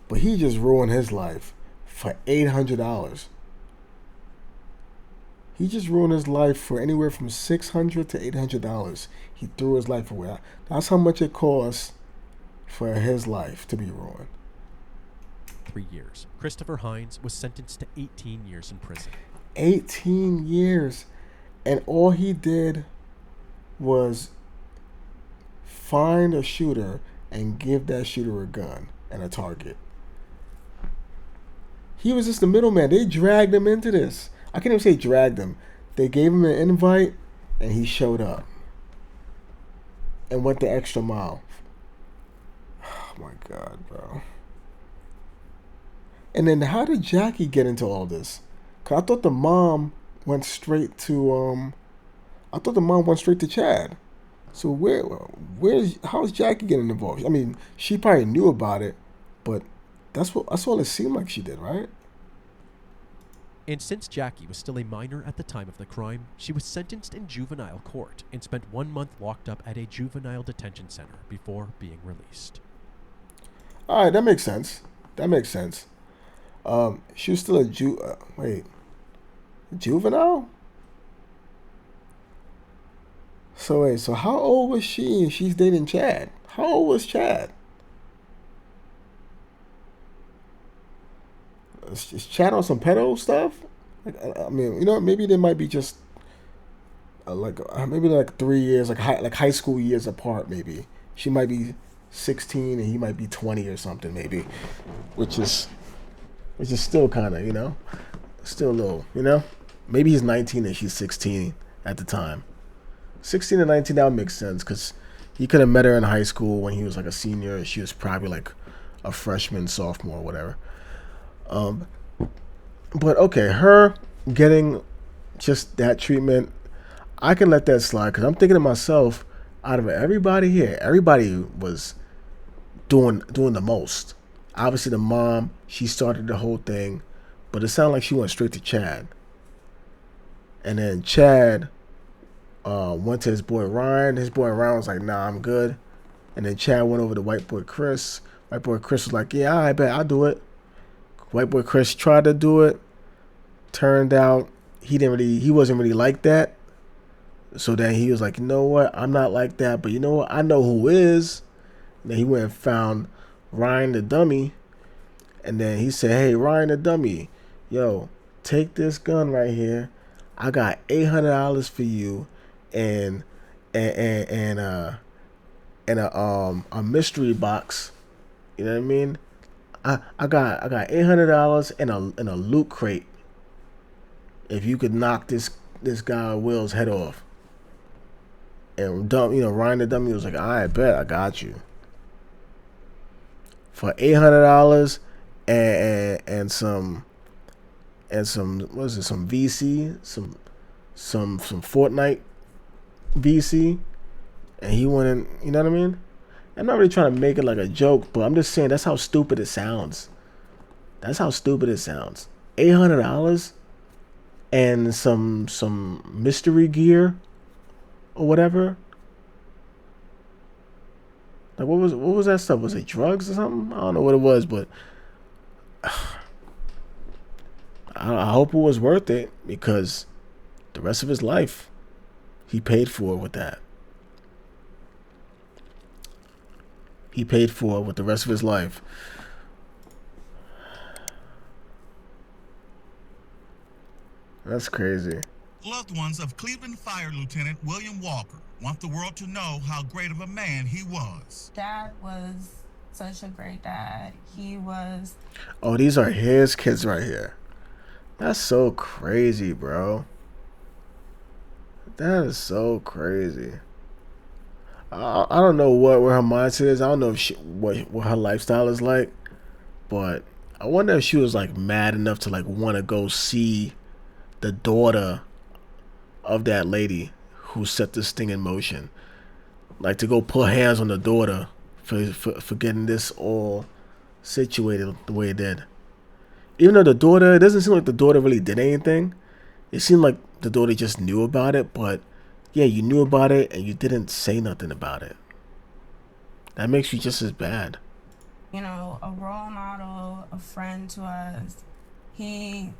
But he just ruined his life for $800. He just ruined his life for anywhere from $600 to $800. He threw his life away. That's how much it costs for his life to be ruined. 3 years. Christopher Hines was sentenced to 18 years in prison. 18 years. And all he did was find a shooter and give that shooter a gun and a target. He was just the middleman. They dragged him into this. I can't even say dragged him. They gave him an invite, and he showed up and went the extra mile. Oh my God, bro. And then how did Jackie get into all this? 'Cause I thought the mom went straight to Chad. So how's Jackie getting involved? I mean, she probably knew about it, but that's all it seemed like she did, right? And since Jackie was still a minor at the time of the crime, she was sentenced in juvenile court and spent 1 month locked up at a juvenile detention center before being released. All right, that makes sense. She was still a juvenile? So how old was she and she's dating Chad? How old was Chad? Is Chad on some pedo stuff? I mean, maybe they might be just maybe 3 years, like high school years apart. Maybe she might be 16 and he might be 20 or something. Maybe, which is still kind of still a little Maybe he's 19 and she's 16 at the time. 16 and 19, that would make sense because he could have met her in high school when he was like a senior. She was probably like a freshman, sophomore, whatever. But okay, her getting just that treatment, I can let that slide because I'm thinking to myself, out of everybody here, everybody was doing the most. Obviously, the mom, she started the whole thing, but it sounded like she went straight to Chad. And then Chad went to his boy Ryan. His boy Ryan was like, nah, I'm good. And then Chad went over to white boy Chris. White boy Chris was like, yeah, I bet I'll do it. White boy Chris tried to do it. Turned out he wasn't really like that. So then he was like, you know what? I'm not like that, but you know what? I know who is. And then he went and found Ryan the dummy. And then he said, hey, Ryan the dummy, yo, take this gun right here. I got $800 for you and a mystery box. You know what I mean? I got $800 and a loot crate. If you could knock this guy Will's head off. And Ryan the dummy was like, I bet I got you. For $800 and some what is it, some VC, some Fortnite VC, and he went in, you know what I mean? I'm not really trying to make it like a joke, but I'm just saying that's how stupid it sounds. That's how stupid it sounds. $800 and some mystery gear or whatever. Like what was that stuff? Was it drugs or something? I don't know what it was, but I hope it was worth it, because the rest of his life he paid for it with that. He paid for it with the rest of his life. That's crazy. Loved ones of Cleveland Fire Lieutenant William Walker want the world to know how great of a man he was. Dad was such a great dad. He was... Oh, these are his kids right here. That's so crazy, bro. That is so crazy. I don't know where her mindset is. I don't know if what her lifestyle is like, but I wonder if she was like mad enough to like want to go see the daughter of that lady who set this thing in motion, like to go put hands on the daughter for getting this all situated the way it did. Even though it doesn't seem like the daughter really did anything. It seemed like the daughter just knew about it, but yeah, you knew about it and you didn't say nothing about it. That makes you just as bad. You know, a role model, a friend to us. He,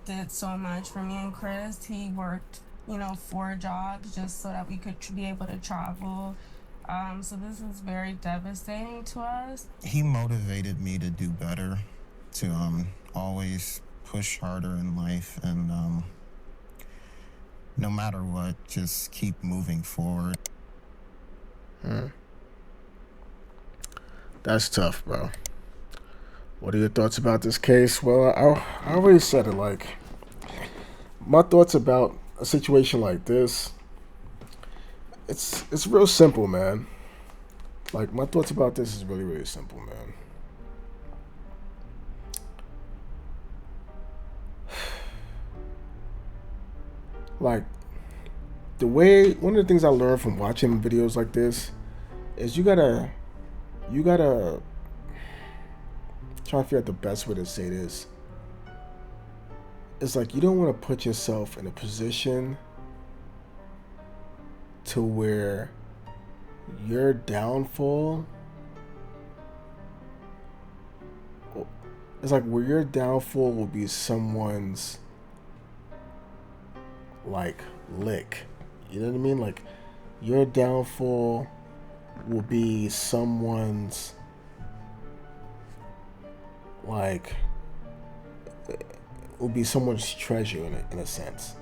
did so much for me and Chris. He worked, 4 jobs just so that we could be able to travel. So this is very devastating to us. He motivated me to do better, to always push harder in life, and no matter what, just keep moving forward. That's tough, bro. What are your thoughts about this case? Well, I already said it. Like, my thoughts about a situation like this, it's real simple, man. Like, my thoughts about this is really, really simple, man. Like, one of the things I learned from watching videos like this is you gotta try to figure out the best way to say this. It's like you don't want to put yourself in a position to where your downfall, it's like where your downfall will be someone's like lick. You know what I mean? Like your downfall will be someone's will be someone's treasure in a sense.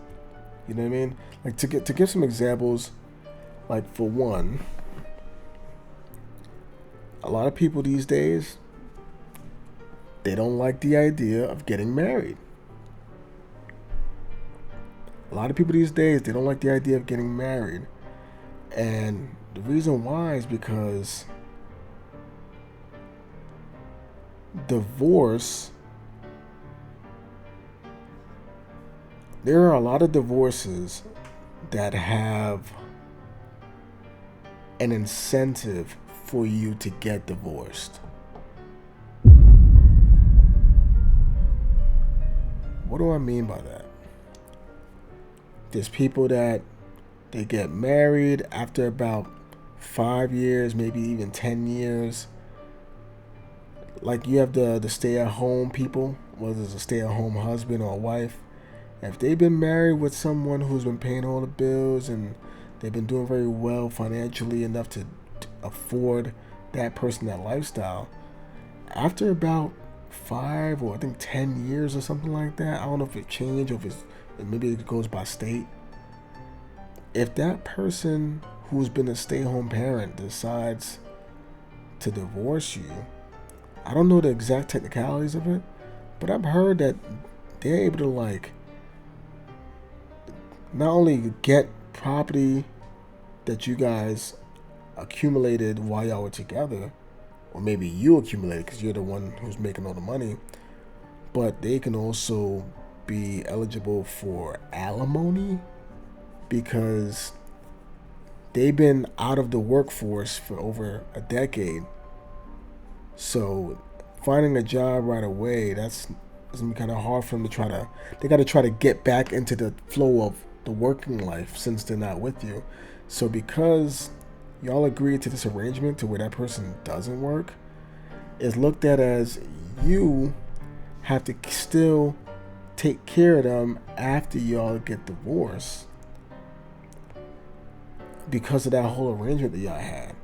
You know what I mean? Like to give some examples, like for one, a lot of people these days, they don't like the idea of getting married. A lot of people these days, they don't like the idea of getting married. And the reason why is because divorce, there are a lot of divorces that have an incentive for you to get divorced. What do I mean by that? There's people that They get married after about 5 years, maybe even 10 years. Like you have the stay-at-home people, whether it's a stay-at-home husband or a wife. If they've been married with someone who's been paying all the bills and they've been doing very well financially enough to afford that person that lifestyle, after about 5 or I think 10 years or something like that, I don't know if it changed or if it's, maybe it goes by state. If that person who's been a stay-home parent decides to divorce you, I don't know the exact technicalities of it, but I've heard that they're able to like not only get property that you guys accumulated while y'all were together, or maybe you accumulated because you're the one who's making all the money, but they can also be eligible for alimony because they've been out of the workforce for over a decade. So finding a job right away, that's gonna be kind of hard for them to they got to try to get back into the flow of the working life since they're not with you. So because y'all agreed to this arrangement to where that person doesn't work, it's looked at as you have to still take care of them after y'all get divorced because of that whole arrangement that y'all had.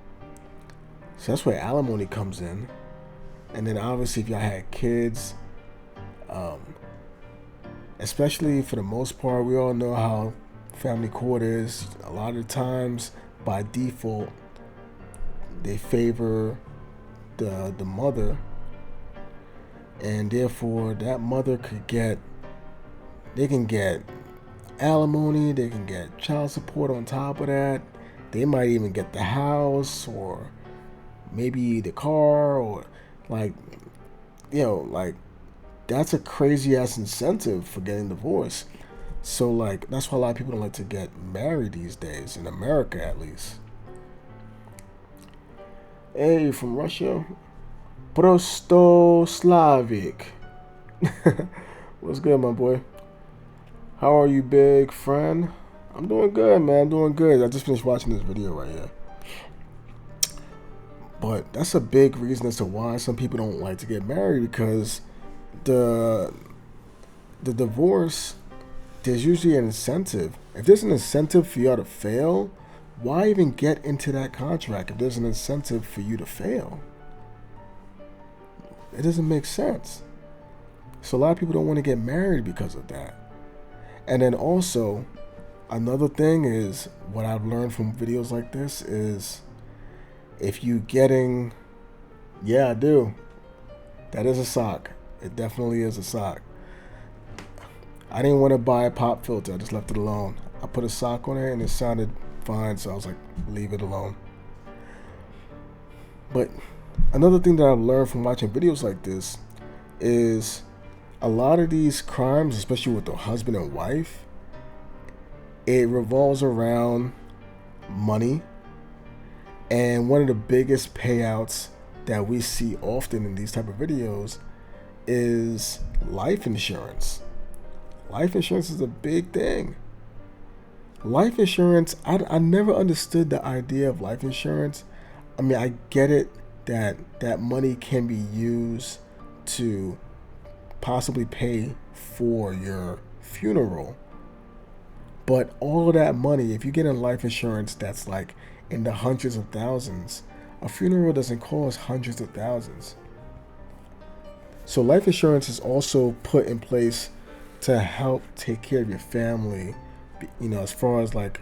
So that's where alimony comes in. And then obviously if y'all had kids, especially for the most part, we all know how family court is. A lot of times by default they favor the mother, and therefore that mother they can get alimony, they can get child support on top of that. They might even get the house or maybe the car, or like, you know, like that's a crazy ass incentive for getting divorced. So like that's why a lot of people don't like to get married these days, in America at least. Hey, from Russia, Prostoslavik. What's good, my boy? How are you, big friend? I'm doing good, man. I'm doing good. I just finished watching this video right here. But that's a big reason as to why some people don't like to get married, because the divorce, there's usually an incentive. If there's an incentive for y'all to fail, why even get into that contract if there's an incentive for you to fail? It doesn't make sense. So a lot of people don't want to get married because of that. And then also, another thing is, what I've learned from videos like this is, if you getting, yeah, I do. That is a sock. It definitely is a sock. I didn't want to buy a pop filter. I just left it alone. I put a sock on it and it sounded fine, so I was like, leave it alone. But another thing that I've learned from watching videos like this is a lot of these crimes, especially with the husband and wife, it revolves around money. And one of the biggest payouts that we see often in these type of videos is life insurance. Life insurance is a big thing. Life insurance, I never understood the idea of life insurance. I mean, I get it that that money can be used to possibly pay for your funeral. But all of that money, if you get in life insurance that's like in the hundreds of thousands, a funeral doesn't cost hundreds of thousands. So life insurance is also put in place to help take care of your family, you know, as far as like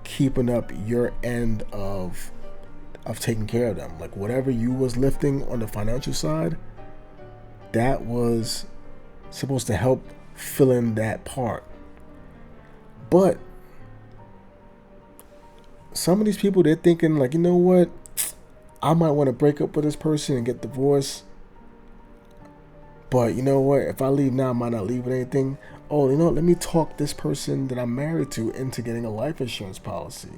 keeping up your end of taking care of them. Like whatever you was lifting on the financial side, that was supposed to help fill in that part. But some of these people, they're thinking like, you know what, I might want to break up with this person and get divorced, but you know what, if I leave now, I might not leave with anything. Oh, you know what, let me talk this person that I'm married to into getting a life insurance policy.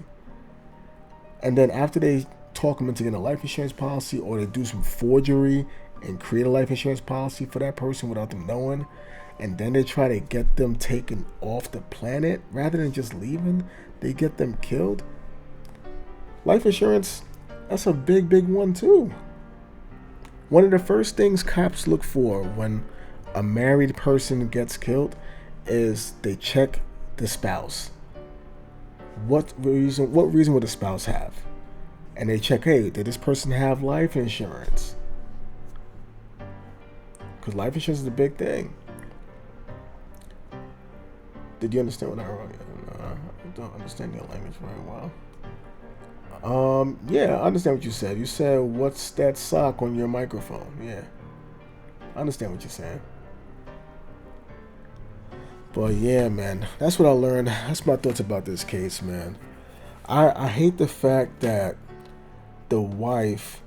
And then after they talk them into getting a life insurance policy, or they do some forgery and create a life insurance policy for that person without them knowing, and then they try to get them taken off the planet rather than just leaving, they get them killed. Life insurance, that's a big one too. One of the first things cops look for when a married person gets killed is they check the spouse. What reason would the spouse have? And they check, hey, did this person have life insurance? Because life insurance is a big thing. Did you understand what I wrote? No, I don't understand your language very well. Yeah, I understand what you said. You said, what's that sock on your microphone? Yeah, I understand what you're saying. But yeah, man, that's what I learned. That's my thoughts about this case, man. I hate the fact that the wife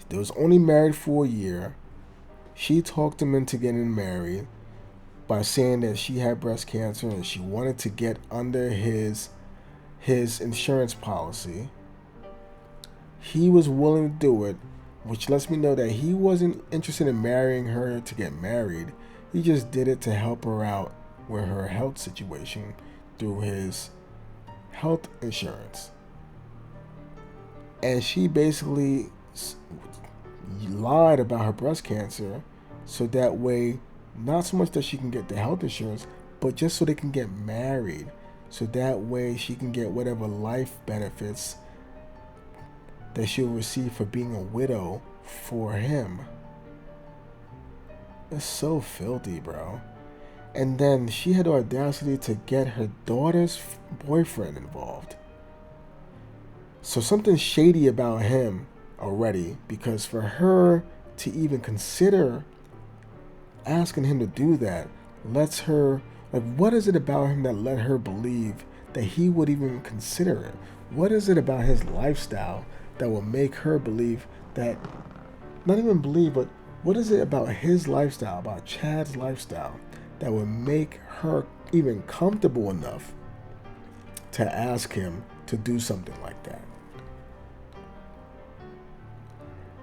that was only married for a year, she talked him into getting married by saying that she had breast cancer and she wanted to get under his insurance policy. He was willing to do it, which lets me know that he wasn't interested in marrying her to get married. He just did it to help her out with her health situation through his health insurance. And she basically lied about her breast cancer so that way, not so much that she can get the health insurance, but just so they can get married. So that way she can get whatever life benefits that she'll receive for being a widow for him. It's so filthy, bro. And then she had the audacity to get her daughter's boyfriend involved. So something shady about him already, because for her to even consider asking him to do that lets her, like, what is it about him that let her believe that he would even consider it? What is it about his lifestyle that will make her believe that, not even believe, but what is it about his lifestyle, about Chad's lifestyle, that would make her even comfortable enough to ask him to do something like that?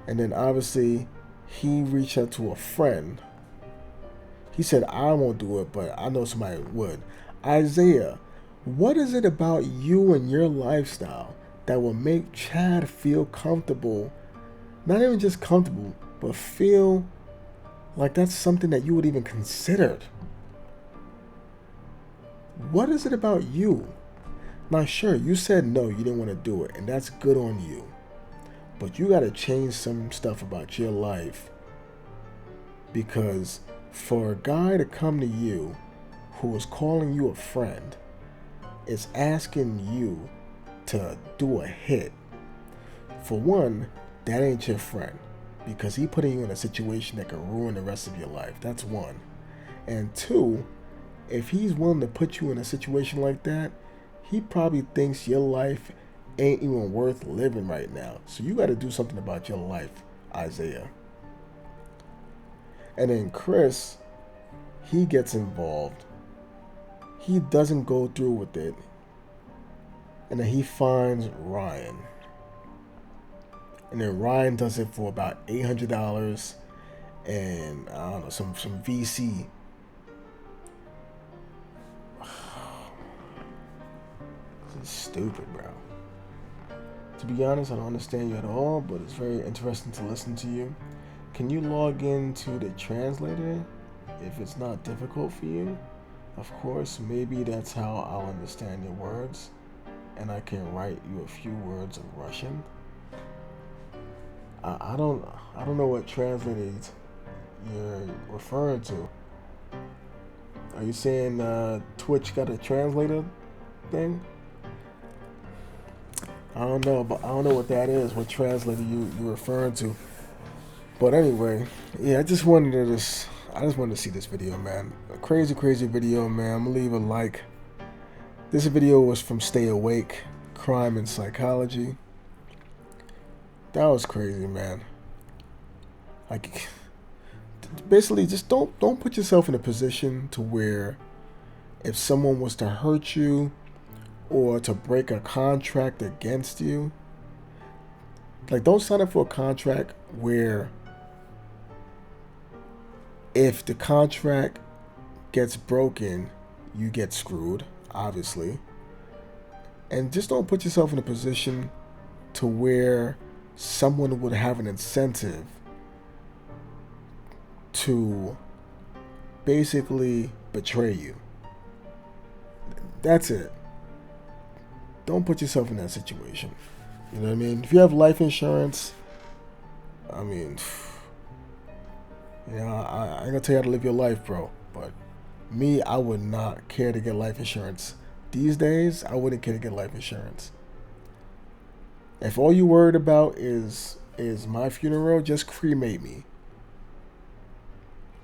And then obviously he reached out to a friend. He said, I won't do it, but I know somebody would. Isaiah, what is it about you and your lifestyle that will make Chad feel comfortable? Not even just comfortable, but feel like that's something that you would even consider. What is it about you? Now, sure, you said no, you didn't want to do it, and that's good on you. But you got to change some stuff about your life, because for a guy to come to you who is calling you a friend, is asking you to do a hit. For one, that ain't your friend, because he putting you in a situation that could ruin the rest of your life. That's one. And two, if he's willing to put you in a situation like that, he probably thinks your life ain't even worth living right now. So you got to do something about your life, Isaiah. And then Chris, he gets involved. He doesn't go through with it. And then he finds Ryan. And then Ryan does it for about $800 and I don't know, some VC. This is stupid, bro. To be honest, I don't understand you at all, but it's very interesting to listen to you. Can you log into the translator if it's not difficult for you? Of course, maybe that's how I'll understand your words, and I can write you a few words of Russian. I don't know what translator you're referring to. Are you saying Twitch got a translator thing? I don't know, but I don't know what that is. What translator you're referring to? But anyway, yeah, I just wanted to see this video, man. A crazy video, man. I'm gonna leave a like. This video was from Stay Awake, Crime and Psychology. That was crazy, man. Like, basically, just don't put yourself in a position to where if someone was to hurt you or to break a contract against you, like, don't sign up for a contract where if the contract gets broken, you get screwed, obviously. And just don't put yourself in a position to where someone would have an incentive to basically betray you. That's it. Don't put yourself in that situation. You know what I mean? If you have life insurance, I mean, you know, I ain't gonna tell you how to live your life, bro. But me, I would not care to get life insurance. These days, I wouldn't care to get life insurance. If all you worried about is my funeral, just cremate me.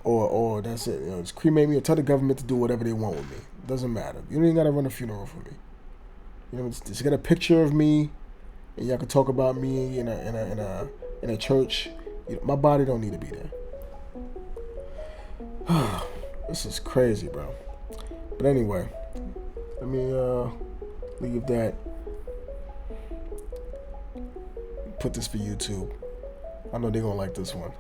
Or that's it. You know, just cremate me or tell the government to do whatever they want with me. Doesn't matter. You don't even gotta run a funeral for me. You know, just get a picture of me, and y'all can talk about me in a church. You know, my body don't need to be there. This is crazy, bro. But anyway, let me leave that. Put this for YouTube. I know they're gonna like this one.